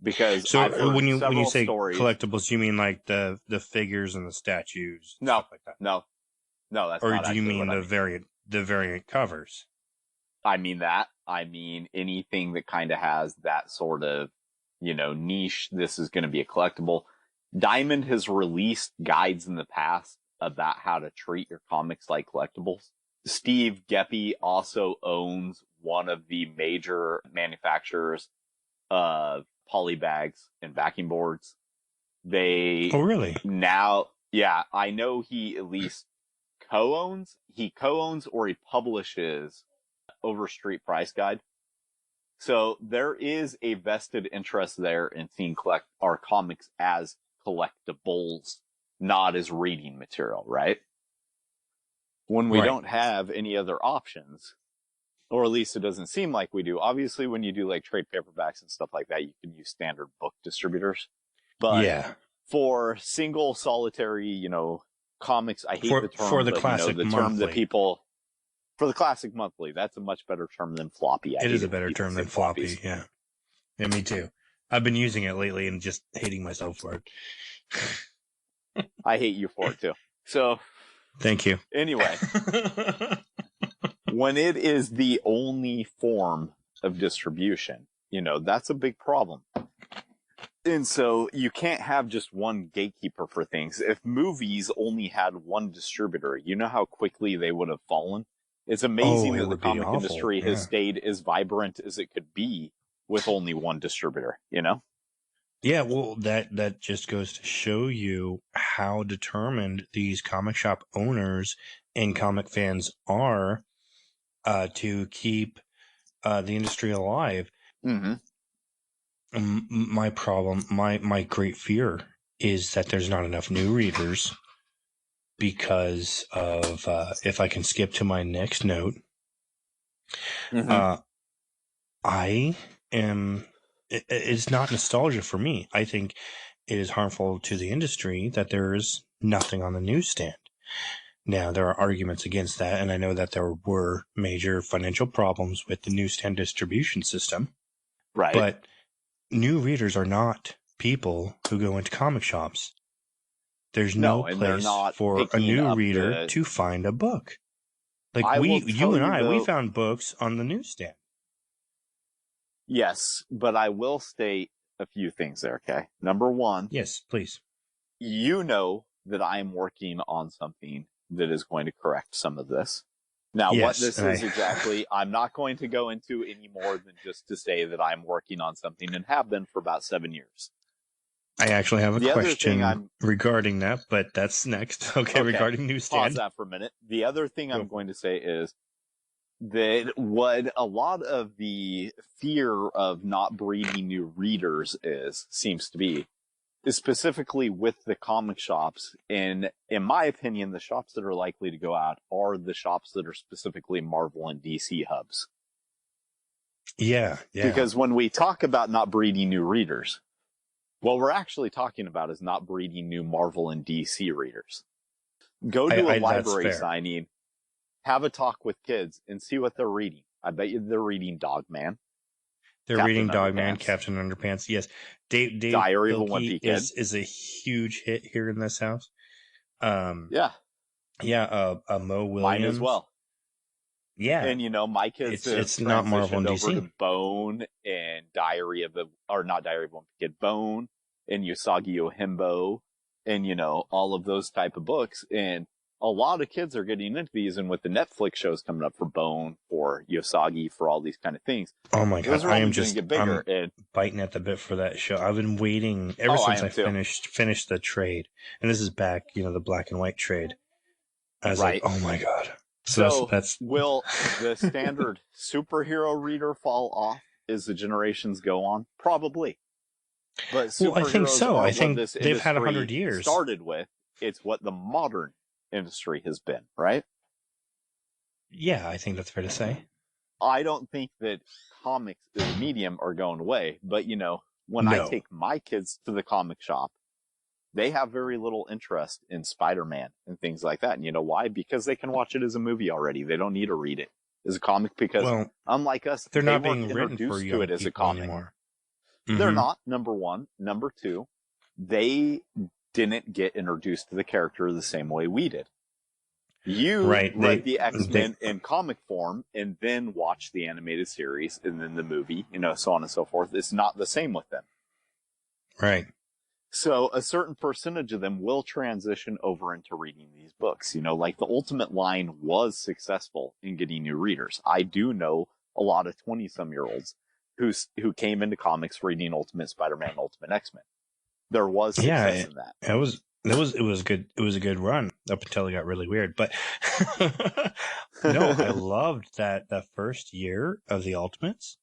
Because So I've heard when you several say stories, collectibles, you mean like the figures and the statues, and No, stuff like that, no, that's or not do you actually mean what I the variant covers? I mean that. I mean anything that kind of has that sort of, niche. This is going to be a collectible. Diamond has released guides in the past about how to treat your comics like collectibles. Steve Geppi also owns one of the major manufacturers of poly bags and backing boards. Oh, really? Now, yeah, I know he at least co-owns or he publishes Overstreet Price Guide. So there is a vested interest there in seeing our comics as collectibles, not as reading material, right? When we don't have any other options, or at least it doesn't seem like we do. Obviously, when you do like trade paperbacks and stuff like that, you can use standard book distributors. But yeah, for single solitary, comics, I hate the term, for the but, classic the term monthly. that people, for the classic monthly, that's a much better term than floppy. It is a better term than floppy. Yeah, me too. I've been using it lately and just hating myself for it. I hate you for it too. So, thank you. Anyway, when it is the only form of distribution, that's a big problem. And so you can't have just one gatekeeper for things. If movies only had one distributor, you know how quickly they would have fallen? It's amazing that the comic industry has stayed as vibrant as it could be with only one distributor, Yeah, well, that just goes to show you how determined these comic shop owners and comic fans are to keep the industry alive. Mm-hmm. My problem, my great fear is that there's not enough new readers because of, if I can skip to my next note, it's not nostalgia for me. I think it is harmful to the industry that there's nothing on the newsstand. Now, there are arguments against that, and I know that there were major financial problems with the newsstand distribution system. Right. But new readers are not people who go into comic shops. There's no place for a new reader to find a book. Like you and I, we found books on the newsstand. Yes, but I will state a few things there, okay? Number one. Yes, please. You know that I am working on something that is going to correct some of this. Now, what this is exactly, I'm not going to go into any more than just to say that I'm working on something and have been for about 7 years. I actually have a question regarding that, but that's next. Okay, regarding newsstand. Pause that for a minute. The other thing I'm going to say is that what a lot of the fear of not breeding new readers seems to be, is specifically with the comic shops. And in my opinion, the shops that are likely to go out are the shops that are specifically Marvel and DC hubs. Yeah. Because when we talk about not breeding new readers, what we're actually talking about is not breeding new Marvel and DC readers. Go to a library signing, have a talk with kids, and see what they're reading. I bet you they're reading Dogman. They're reading Dogman, Captain Underpants. Yes. Diary of a Wimpy Kid is a huge hit here in this house. Yeah. Mo Williams. Mine as well. Yeah. And, my kids it's not Marvel and DC. Over to Bone and not Diary of a Wimpy Kid, Bone and Usagi Yojimbo and, all of those type of books. And a lot of kids are getting into these, and with the Netflix shows coming up for Bone, for Usagi, for all these kind of things. Oh my God. I am just I'm biting at the bit for that show. I've been waiting ever since I finished the trade. And this is back, the black and white trade. I was like, oh my God. So that's will the standard superhero reader fall off as the generations go on? Probably. But I think so. I think they've had 100 years. Started with, it's what the modern industry has been, right? Yeah, I think that's fair to say. I don't think that comics as a medium are going away, but when I take my kids to the comic shop, they have very little interest in Spider-Man and things like that. And you know why? Because they can watch it as a movie already. They don't need to read it. as a comic because, Well, unlike us, they're they not weren't being written for introduced to young it as a people comic. anymore. They're Mhm. not, number one. Number two, they didn't get introduced to the character the same way we did. You Right, read the X-Men in comic form and then watched the animated series and then the movie, so on and so forth. It's not the same with them. Right. So a certain percentage of them will transition over into reading these books. Like the Ultimate line was successful in getting new readers. I do know a lot of 20-some-year-olds who came into comics reading Ultimate Spider-Man, Ultimate X-Men. There was success in that. It was good. It was a good run up until it got really weird. But no, I loved that first year of the Ultimates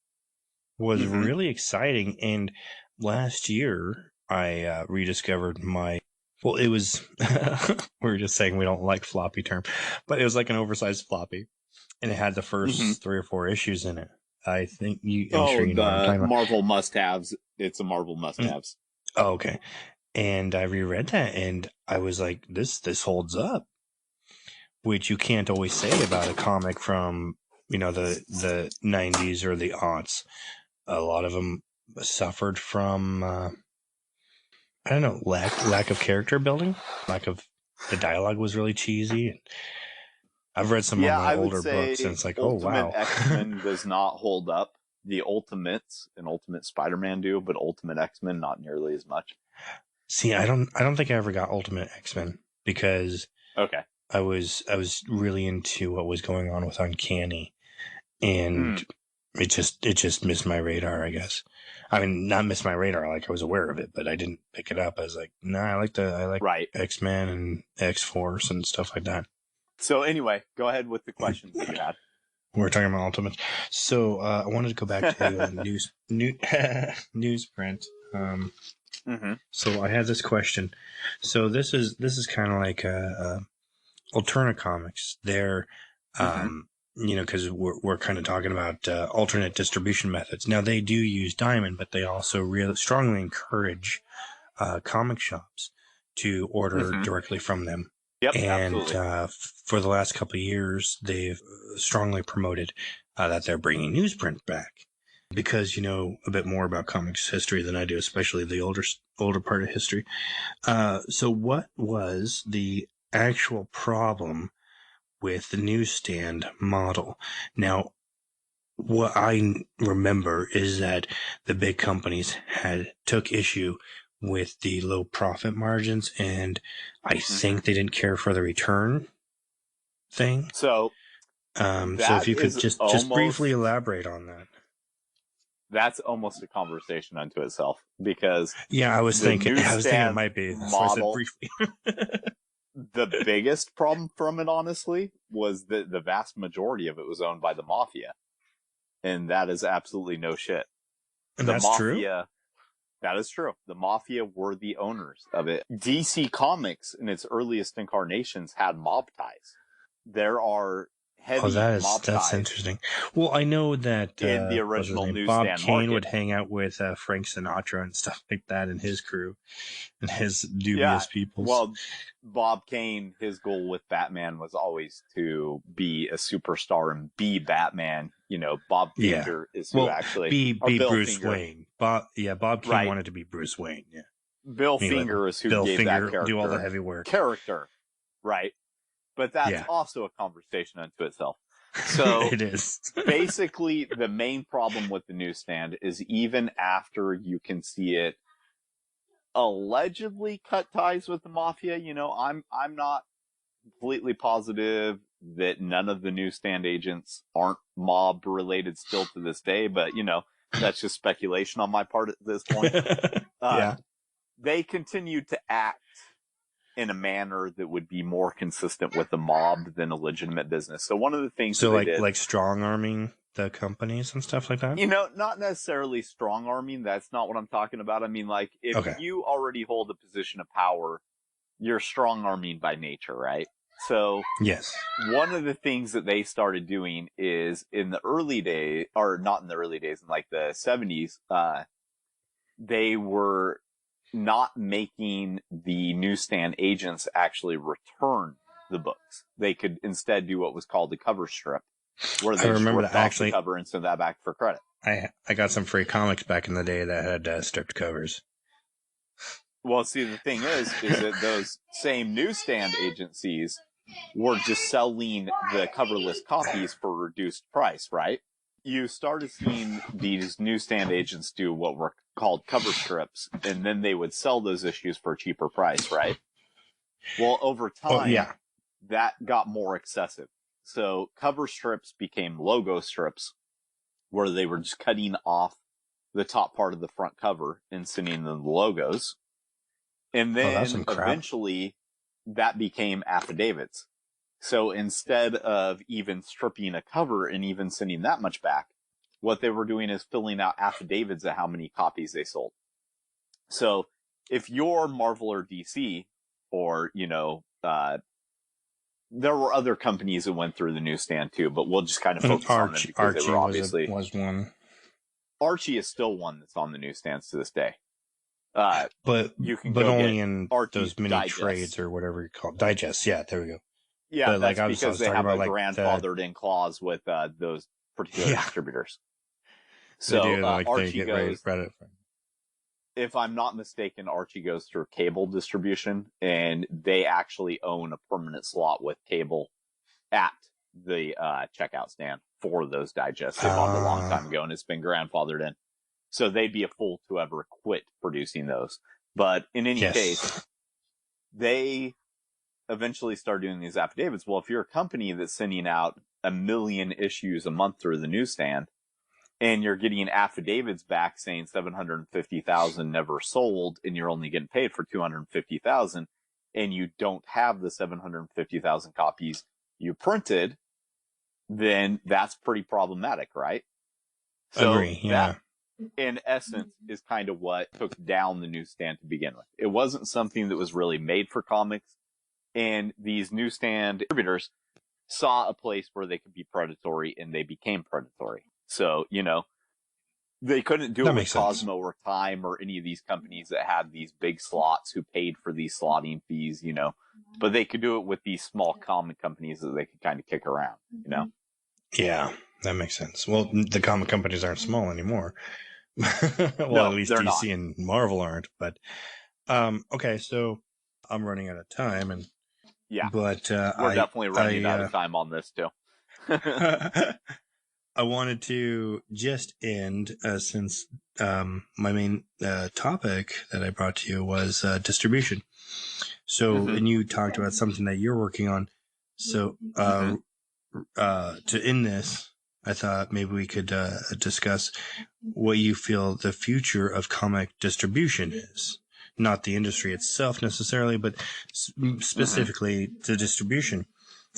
was really exciting. And last year I rediscovered well, it was we were just saying we don't like floppy term, but it was like an oversized floppy, and it had the first 3 or 4 issues in it. I think I'm sure you know what I'm talking about. Marvel must-haves. It's a Marvel must-haves. Oh, okay. And I reread that, and I was like, this holds up, which you can't always say about a comic from, the 90s or the aughts. A lot of them suffered from, I don't know, lack of character building, the dialogue was really cheesy. I've read some of my older books, and it's like, Ultimate oh, wow. X-Men does not hold up. The Ultimates and Ultimate Spider-Man do, but Ultimate X-Men not nearly as much. See, I don't think I ever got Ultimate X-Men because I was really into what was going on with Uncanny, and it just missed my radar, I guess. I mean, not missed my radar, like I was aware of it, but I didn't pick it up. I was like, nah, I like X-Men and X-Force and stuff like that. So anyway, go ahead with the questions that you had. We're talking about Ultimates. So I wanted to go back to newsprint. So I had this question. So this is kind of like alternate comics. They're because we're kind of talking about alternate distribution methods. Now they do use Diamond, but they also really strongly encourage comic shops to order directly from them. Yep, and absolutely. For the last couple of years, they've strongly promoted that they're bringing newsprint back. Because you know a bit more about comics history than I do, especially the older part of history. So what was the actual problem with the newsstand model? Now, what I remember is that the big companies took issue with the low profit margins, and I think they didn't care for the return thing. So if you could just briefly elaborate on that. That's almost a conversation unto itself because I was thinking it might be. That's why I said briefly. The biggest problem from it, honestly, was that the vast majority of it was owned by the Mafia, and that is absolutely no shit. And that's true. That is true. The Mafia were the owners of it. DC Comics, in its earliest incarnations, had mob ties. There are heavy mob ties. That's interesting. Well, I know that in the original newsstand Bob Kane market would hang out with Frank Sinatra and stuff like that, and his crew, and his dubious people. Well, Bob Kane, his goal with Batman was always to be a superstar and be Batman. Bob Finger is who actually be Bruce Finger. Wayne. Bob Kane wanted to be Bruce Wayne. Yeah, Bill Finger is who gave that character do all the heavy work. Right? But that's also a conversation unto itself. So it is. Basically, the main problem with the newsstand is even after you can see it allegedly cut ties with the Mafia, I'm not completely positive that none of the newsstand agents aren't mob related still to this day, but that's just speculation on my part at this point. They continue to act in a manner that would be more consistent with the mob than a legitimate business. So one of the things like strong arming the companies and stuff like that? Not necessarily strong arming. That's not what I'm talking about. I mean, like, if you already hold a position of power, you're strong arming by nature, right? So yes, one of the things that they started doing is in the early days, or not in the early days, in like the 70s, they were not making the newsstand agents actually return the books. They could instead do what was called a cover strip. where I they just remember ripped that off actually. the cover and sent that back for credit. I got some free comics back in the day that had stripped covers. Well, see, the thing is that those same newsstand agencies were just selling the coverless copies for a reduced price, right? You started seeing these newsstand agents do what were called cover strips, and then they would sell those issues for a cheaper price, right? Well, over time, that got more excessive. So cover strips became logo strips, where they were just cutting off the top part of the front cover and sending them the logos. And then eventually that became affidavits. So instead of even stripping a cover and even sending that much back, what they were doing is filling out affidavits of how many copies they sold. So if you're Marvel or DC, or, there were other companies that went through the newsstand too, but we'll just kind of focus on them because they were obviously... was one. Archie is still one that's on the newsstands to this day. But you can only in Archie's those mini digests. Trades or whatever you call it. Digests. Yeah, there we go. Yeah, but that's because they have a grandfathered in clause with those particular distributors. So Archie goes. If I'm not mistaken, Archie goes through cable distribution, and they actually own a permanent slot with cable at the checkout stand for those digests. They bought it a long time ago, and it's been grandfathered in. So they'd be a fool to ever quit producing those. But in any case, they eventually start doing these affidavits. Well, if you're a company that's sending out 1 million issues a month through the newsstand, and you're getting affidavits back saying 750,000 never sold, and you're only getting paid for 250,000, and you don't have the 750,000 copies you printed, then that's pretty problematic, right? So agree, yeah. That, in essence, is kind of what took down the newsstand to begin with. It wasn't something that was really made for comics, and these newsstand distributors saw a place where they could be predatory, and they became predatory. So, they couldn't do it with Cosmo or Time or any of these companies that had these big slots who paid for these slotting fees, but they could do it with these small comic companies that they could kind of kick around, Yeah, that makes sense. Well, the comic companies aren't small anymore. Well, no, at least DC not. And Marvel aren't, but okay, so I'm running out of time, and but we're definitely running out of time on this too. I wanted to just end since my main topic that I brought to you was distribution. So, and you talked about something that you're working on. So, to end this, I thought maybe we could discuss what you feel the future of comic distribution is. Not the industry itself necessarily, but specifically the distribution.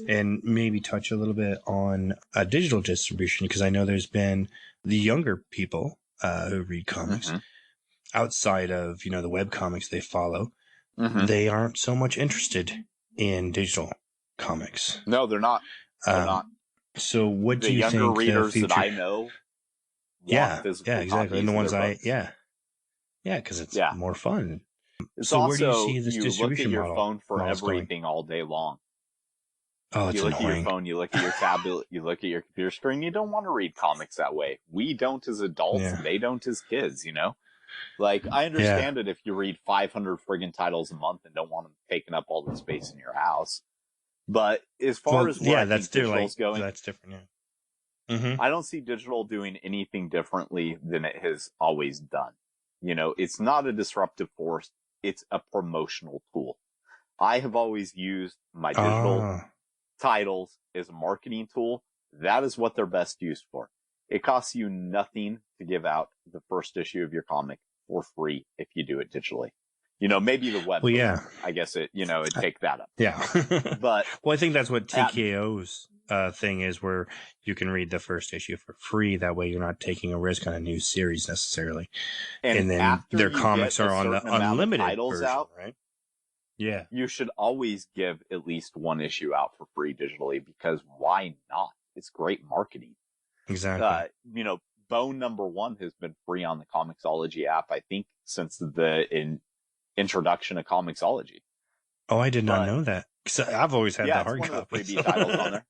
And maybe touch a little bit on digital distribution, because I know there's been the younger people who read comics outside of, the web comics they follow. They aren't so much interested in digital comics. No, they're not. They're not. So what do you think? The younger readers future... that I know want physical exactly. And the ones because it's more fun. So where do you see this distribution model? You look at your phone for everything all day long. Oh, it's annoying. You look at your phone, you look at your tablet, you look at your computer screen. You don't want to read comics that way. We don't as adults, and they don't as kids, Like, I understand it if you read 500 friggin' titles a month and don't want them taking up all the space in your house. But as far as where that's digital's going, that's different, I don't see digital doing anything differently than it has always done. It's not a disruptive force. It's a promotional tool. I have always used my digital titles as a marketing tool. That is what they're best used for. It costs you nothing to give out the first issue of your comic for free if you do it digitally. Maybe the web. Well, I guess it'd take that up. Yeah. But I think that's what TKO's thing is, where you can read the first issue for free. That way you're not taking a risk on a new series necessarily. And then their comics are on the unlimited version, right? Yeah. You should always give at least one issue out for free digitally, because why not? It's great marketing. Exactly. Bone number 1 has been free on the Comixology app, I think, since the introduction of Comixology. Oh, I did not know that. 'Cause I've always had the hard copy. copy. It's one of the freebie titles on there.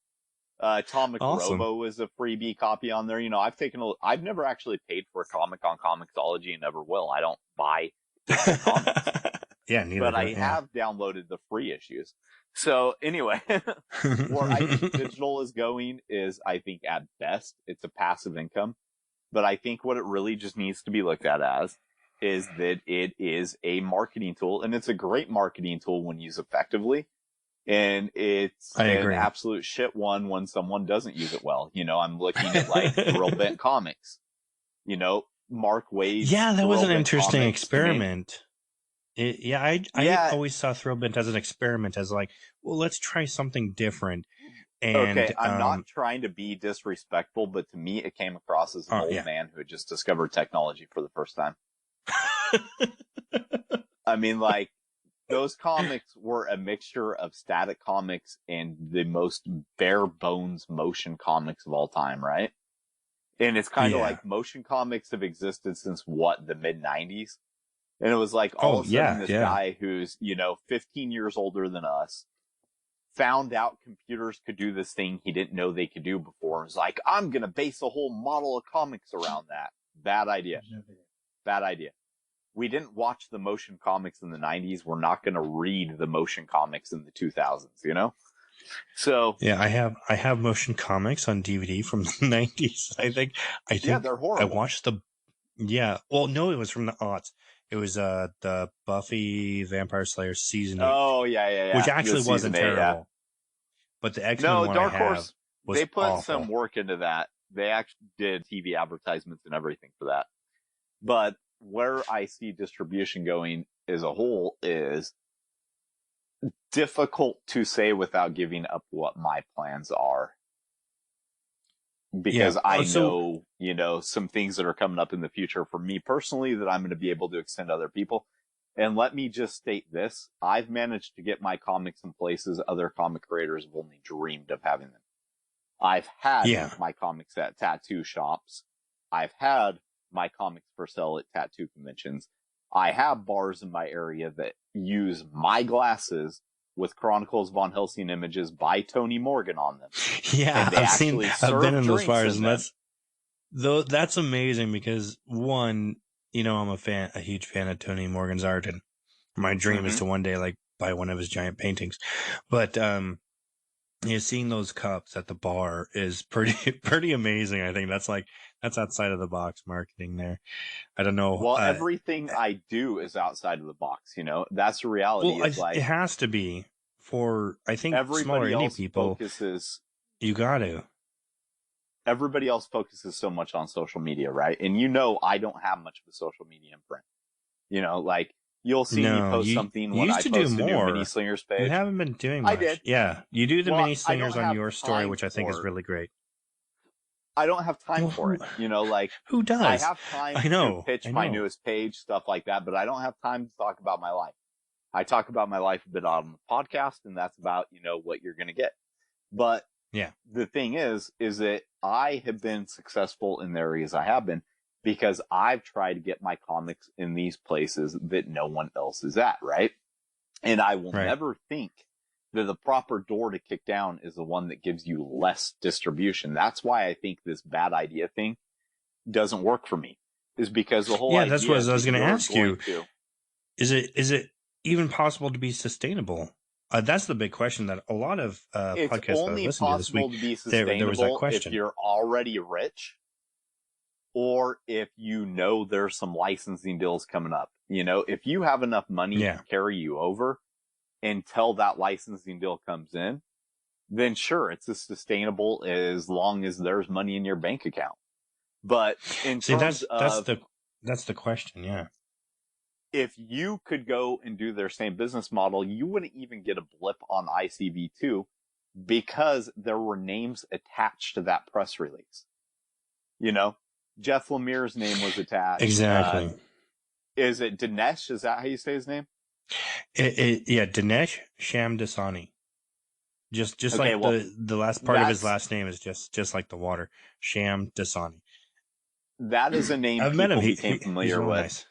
Atomic Awesome. Robo is a freebie copy on there. You know, I've never actually paid for a comic on Comixology and never will. I don't buy comics, Yeah, neither. but I have downloaded the free issues. So anyway, where I think digital is going is, I think at best it's a passive income, but I think what it really just needs to be looked at as is that it is a marketing tool, and it's a great marketing tool when used effectively. And it's an absolute shit one when someone doesn't use it well. You know, I'm looking at like Drill Bent Comics. You know, Mark Wade's. Yeah, that was an Drill Bent interesting Comics experiment. I always saw Thrillbent as an experiment, as like, well, let's try something different. And, okay, I'm not trying to be disrespectful, but to me, it came across as an old man who had just discovered technology for the first time. I mean, like, those comics were a mixture of static comics and the most bare bones motion comics of all time, right? And it's kind of like motion comics have existed since the mid 90s. And it was like all of a sudden this guy who's, 15 years older than us found out computers could do this thing he didn't know they could do before. It was like, I'm going to base a whole model of comics around that. Bad idea. Bad idea. We didn't watch the motion comics in the 90s. We're not going to read the motion comics in the 2000s, you know? So yeah, I have motion comics on DVD from the 90s. I think they're horrible. I watched well, no, it was from the aughts. It was the Buffy Vampire Slayer season 8. Oh yeah. Which actually wasn't terrible. But the X-Men one Dark I have Horse, was they put awful. some work into that. They actually did TV advertisements and everything for that. But where I see distribution going as a whole is difficult to say without giving up what my plans are. Because I know, some things that are coming up in the future for me personally that I'm going to be able to extend to other people. And let me just state this. I've managed to get my comics in places other comic creators have only dreamed of having them. I've had my comics at tattoo shops. I've had my comics for sale at tattoo conventions. I have bars in my area that use my glasses with Chronicles von Helsing images by Tony Morgan on them. Yeah, I've been in those bars, and that's amazing because one, I'm a huge fan of Tony Morgan's art, and my dream is to one day buy one of his giant paintings. But seeing those cups at the bar is pretty amazing. I think that's outside of the box marketing there. I don't know. Well, everything I do is outside of the box. That's the reality. Well, it has to be for, I think, smaller indie people. You got to. Everybody else focuses so much on social media, right? And I don't have much of a social media imprint. You'll see me post something when I post a new Mini Slingers page. You haven't been doing much. I did. Yeah, you do the Mini Slingers on your story, which I think is really great. I don't have time for it. Who does? I have time to pitch my newest page, stuff like that, but I don't have time to talk about my life. I talk about my life a bit on the podcast, and that's about, what you're going to get. But the thing is that I have been successful in the areas I have been because I've tried to get my comics in these places that no one else is at, right? And I will never think that the proper door to kick down is the one that gives you less distribution. That's why I think this bad idea thing doesn't work for me, is because the whole idea. That's what I was going to ask you. Is it even possible to be sustainable? That's the big question that a lot of podcasts that I listened to this week, to be sustainable there was that question. If you're already rich, or if there's some licensing deals coming up. If you have enough money to carry you over until that licensing deal comes in, then sure, it's as sustainable as long as there's money in your bank account. But that's the question, yeah. If you could go and do their same business model, you wouldn't even get a blip on ICV2 because there were names attached to that press release. Jeff Lemire's name was attached. Exactly. Is it Dinesh? Is that how you say his name? Dinesh Shamdasani. Just the last part of his last name is just like the water. Shamdasani. That is a name I've met him. Became familiar really with. Nice.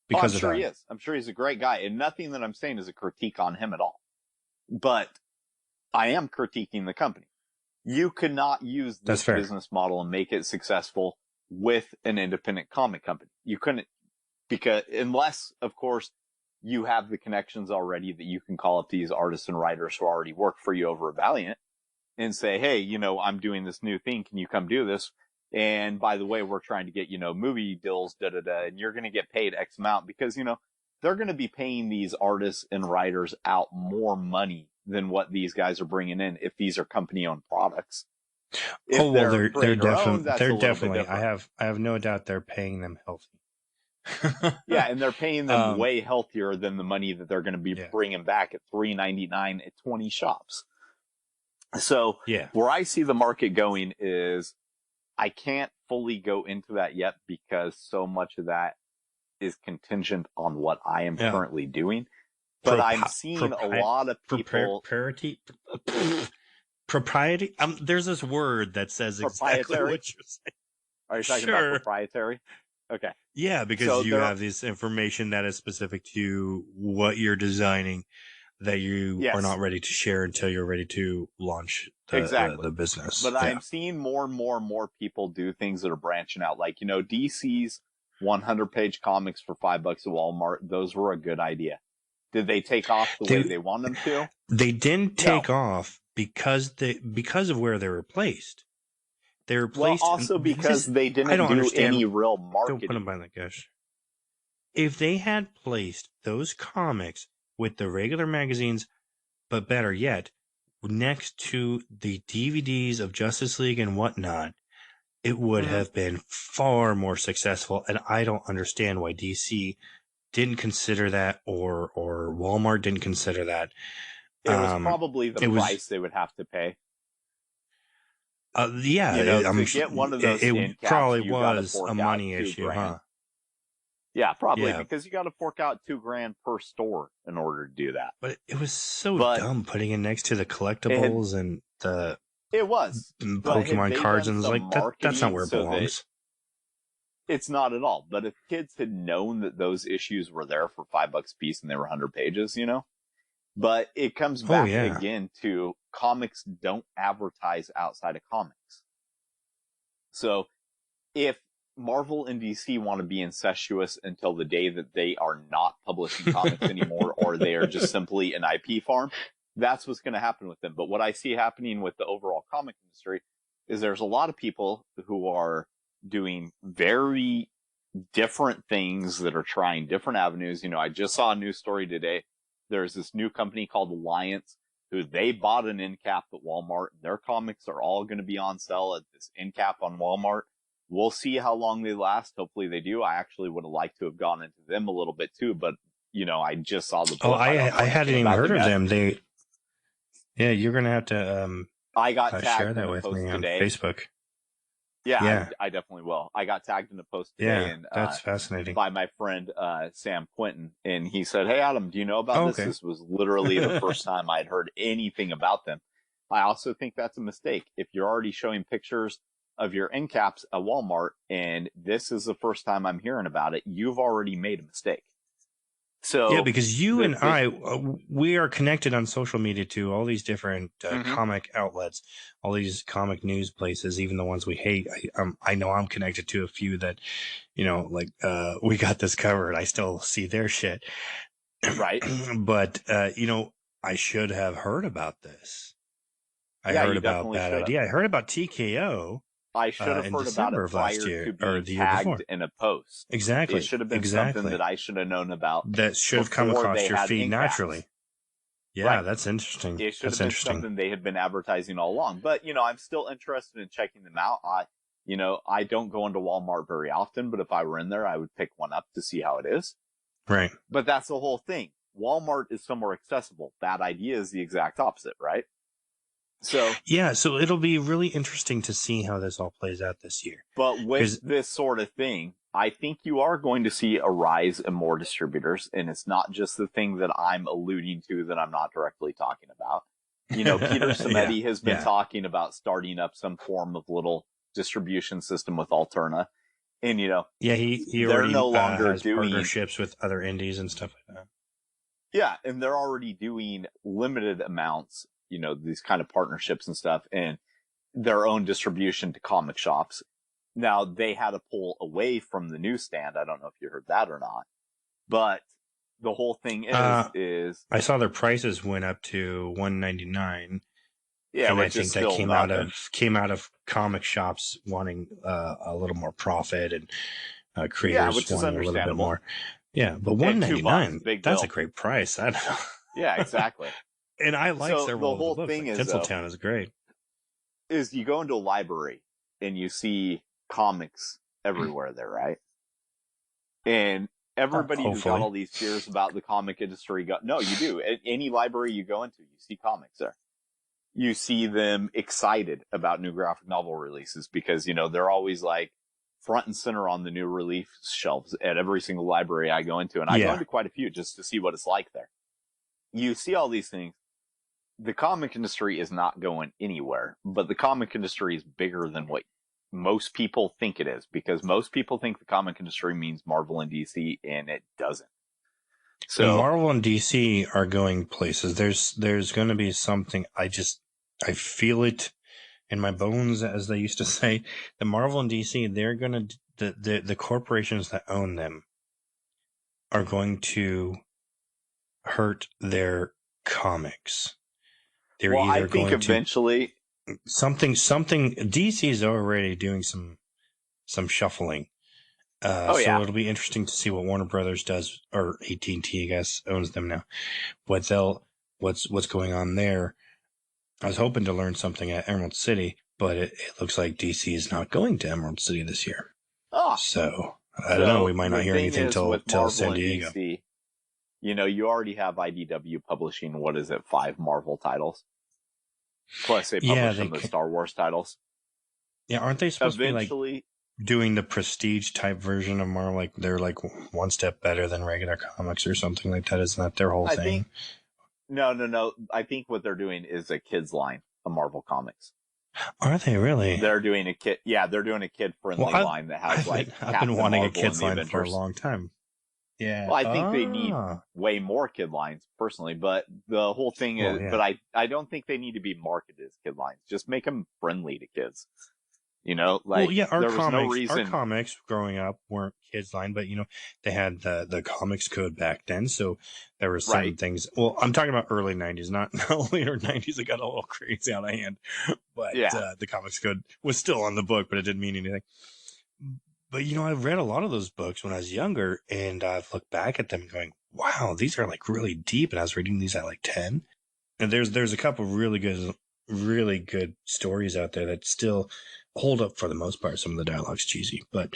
Because I'm sure he is. I'm sure he's a great guy, and nothing that I'm saying is a critique on him at all. But I am critiquing the company. You could not use That's this fair. business model and make it successful with an independent comic company. You couldn't, because unless, of course, you have the connections already that you can call up these artists and writers who already work for you over at Valiant and say, hey, you know, I'm doing this new thing. Can you come do this? And by the way, we're trying to get, you know, movie deals, and you're going to get paid X amount because, you know, they're going to be paying these artists and writers out more money than what these guys are bringing in if these are company owned products. If they're definitely, definitely. I have no doubt they're paying them healthy. Yeah, and they're paying them way healthier than the money that they're going to be bringing back at $3.99 at 20 shops. So where I see the market going is, I can't fully go into that yet because so much of that is contingent on what I am currently doing. But I'm seeing a lot of people. Propriety. There's this word that says exactly what you're saying. Are you talking about proprietary? Okay. Yeah, because you have this information that is specific to what you're designing that you are not ready to share until you're ready to launch the business. But I'm seeing more and more people do things that are branching out. Like, you know, DC's 100-page comics for $5 at Walmart. Those were a good idea. Did they take off the way they want them to? They didn't take off because of where they were placed. They were placed also because they didn't do any real marketing. Don't put them by the gush. If they had placed those comics with the regular magazines, but better yet, next to the DVDs of Justice League and whatnot, it would have been far more successful. And I don't understand why DC didn't consider that, or Walmart didn't consider that. It was probably the price they would have to pay. To get one of those it probably was a money issue, huh? Yeah, probably because you got to fork out $2,000 per store in order to do that. But it was so dumb putting it next to the collectibles and the Pokemon cards, and like that's not where it belongs. It's not at all. But if kids had known that those issues were there for $5 a piece and they were 100 pages, you know. But it comes back again to comics don't advertise outside of comics. So if Marvel and DC want to be incestuous until the day that they are not publishing comics anymore, or they are just simply an IP farm, that's what's going to happen with them. But what I see happening with the overall comic industry is there's a lot of people who are doing very different things that are trying different avenues. You know, I just saw a news story today. There's this new company called Alliance who they bought an end cap at Walmart. Their comics are all going to be on sale at this end cap on Walmart. We'll see how long they last. Hopefully they do. I actually would have liked to have gone into them a little bit too, but you know, I just saw the. I hadn't even heard of them. You're gonna have to. I got tagged share that with me today. On Facebook. Yeah. I definitely will. I got tagged in a post today, and that's fascinating, by my friend Sam Quinton, and he said, "Hey Adam, do you know about this?" This was literally the first time I'd heard anything about them. I also think that's a mistake. If you're already showing pictures of your end caps at Walmart, and this is the first time I'm hearing about it, you've already made a mistake. So because you and I, we are connected on social media to all these different comic outlets, all these comic news places, even the ones we hate. I know I'm connected to a few that, you know, like we got this covered. I still see their shit, right? But you know, I should have heard about this. I heard about that idea. I heard about TKO. I should have heard about it prior to being tagged in a post. Exactly. It should have been something that I should have known about. That should have come across your feed naturally. Yeah, that's interesting. It should have been something they had been advertising all along. But, you know, I'm still interested in checking them out. I don't go into Walmart very often, but if I were in there, I would pick one up to see how it is. Right. But that's the whole thing. Walmart is somewhere accessible. That idea is the exact opposite, right? So it'll be really interesting to see how this all plays out this year. But with this sort of thing, I think you are going to see a rise in more distributors, and it's not just the thing that I'm alluding to that I'm not directly talking about. You know, Peter Samedi has been talking about starting up some form of little distribution system with Alterna, and you know, he they're already no longer has doing partnerships with other indies and stuff like that. Yeah, and they're already doing limited amounts. You know, these kind of partnerships and stuff. And their own distribution to comic shops. Now, they had to pull away from the newsstand. I don't know if you heard that or not. But the whole thing is I saw their prices went up to $1.99. Yeah, and I which think is that still came out of comic shops wanting a little more profit and creators which is wanting a little bit understandable. more. Yeah, but And $1.99, big that's deal. a great price. I don't know. Yeah, exactly. And I like So several the whole of the books. thing Like is, Tinseltown is great. is you go into a library and you see comics everywhere there, right? And everybody who's got Hopefully. all these fears about the comic industry, no, you do. At any library you go into, you see comics there. You see them excited about new graphic novel releases because, you know, they're always like front and center on the new release shelves at every single library I go into. And I go into quite a few just to see what it's like there. You see all these things. The comic industry is not going anywhere, but the comic industry is bigger than what most people think it is, because most people think the comic industry means Marvel and DC, and it doesn't. So Marvel and DC are going places. There's going to be something. I feel it in my bones, as they used to say. The Marvel and DC, they're going to the corporations that own them are going to hurt their comics. They're well, either I think going eventually to something. DC is already doing some shuffling. So it'll be interesting to see what Warner Brothers does, or AT&T, I guess, owns them now. What's going on there? I was hoping to learn something at Emerald City, but it looks like DC is not going to Emerald City this year. So I don't know. We might not hear anything till San Diego. DC, you know, you already have IDW publishing, 5 Marvel titles? Plus they publish some of the Star Wars titles. Yeah, aren't they supposed eventually, to be like doing the prestige type version of Marvel? Like they're like one step better than regular comics or something like that. Isn't that their whole thing? No. I think what they're doing is a kids line of Marvel comics. Are they really? They're doing a kid. Yeah, they're doing a kid-friendly line that has I've been wanting Marvel a kids line for a long time. Yeah. Well, I think they need way more kid lines personally, but the whole thing is, but I don't think they need to be marketed as kid lines. Just make them friendly to kids. You know, like, our comics growing up weren't kids line, but you know, they had the comics code back then. So there were some things. Well, I'm talking about early 90s, not later 90s. It got a little crazy out of hand, but the comics code was still on the book, but it didn't mean anything. But you know, I read a lot of those books when I was younger, and I've looked back at them going, wow, these are like really deep. And I was reading these at like 10. And there's a couple of really good stories out there that still hold up for the most part. Some of the dialogue's cheesy, but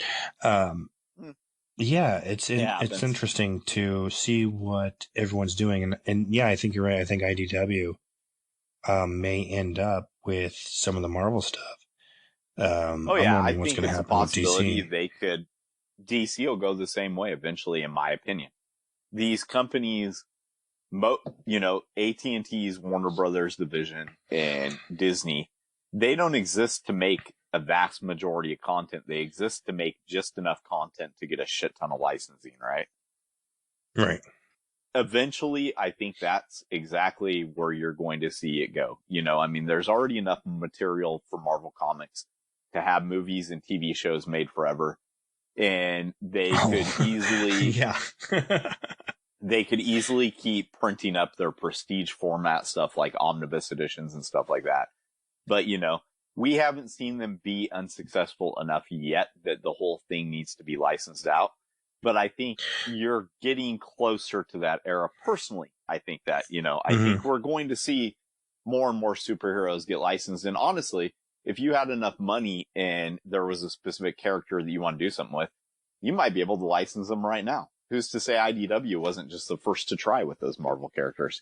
it's interesting to see what everyone's doing. And I think you're right. I think IDW may end up with some of the Marvel stuff. I think it's a possibility DC will go the same way eventually, in my opinion. These companies, AT&T's Warner Brothers division and Disney, they don't exist to make a vast majority of content. They exist to make just enough content to get a shit ton of licensing, right? Right. Eventually, I think that's exactly where you're going to see it go. You know, I mean, there's already enough material for Marvel Comics to have movies and TV shows made forever. And they could easily... they could easily keep printing up their prestige format stuff like omnibus editions and stuff like that. But, you know, we haven't seen them be unsuccessful enough yet that the whole thing needs to be licensed out. But I think you're getting closer to that era. Personally, I think that, I think we're going to see more and more superheroes get licensed. And honestly, if you had enough money and there was a specific character that you want to do something with, you might be able to license them right now. Who's to say IDW wasn't just the first to try with those Marvel characters,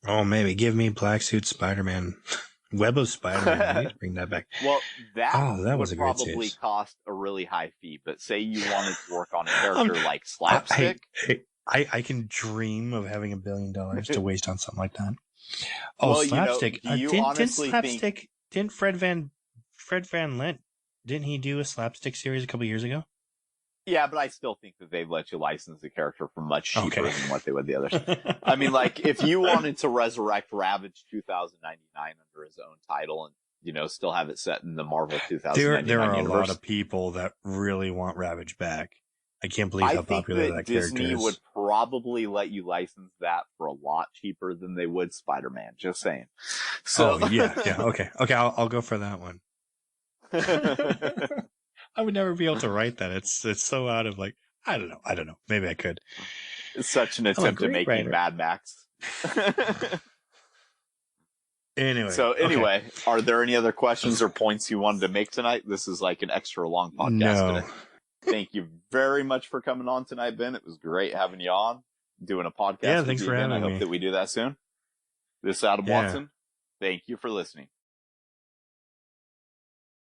Oh, maybe. Give me Black Suit Spider-Man. Web of Spider-Man. I need to bring that back. Well, that was would a great probably series. cost a really high fee, but say you wanted to work on a character like Slapstick. I can dream of having $1 billion to waste on something like that. Oh, well, Slapstick. Didn't Slapstick, didn't Fred Van Lent, didn't he do a Slapstick series a couple years ago? Yeah, but I still think that they'd let you license the character for much cheaper than what they would the others. I mean, like, if you wanted to resurrect Ravage 2099 under his own title and still have it set in the Marvel 2099 There are a universe. lot of people that really want Ravage back. I can't believe how popular that Disney character is. would probably let you license that for a lot cheaper than they would Spider-Man. Just saying. So yeah. Okay. I'll go for that one. I would never be able to write that. It's so out of I don't know. Maybe I could. It's such an attempt at making writer. Mad Max. Anyway. Are there any other questions or points you wanted to make tonight? This is like an extra long podcast today. Thank you very much for coming on tonight, Ben. It was great having you on, doing a podcast. Yeah, with thanks you for again. having I me. hope that we do that soon. This is Adam Watson. Thank you for listening.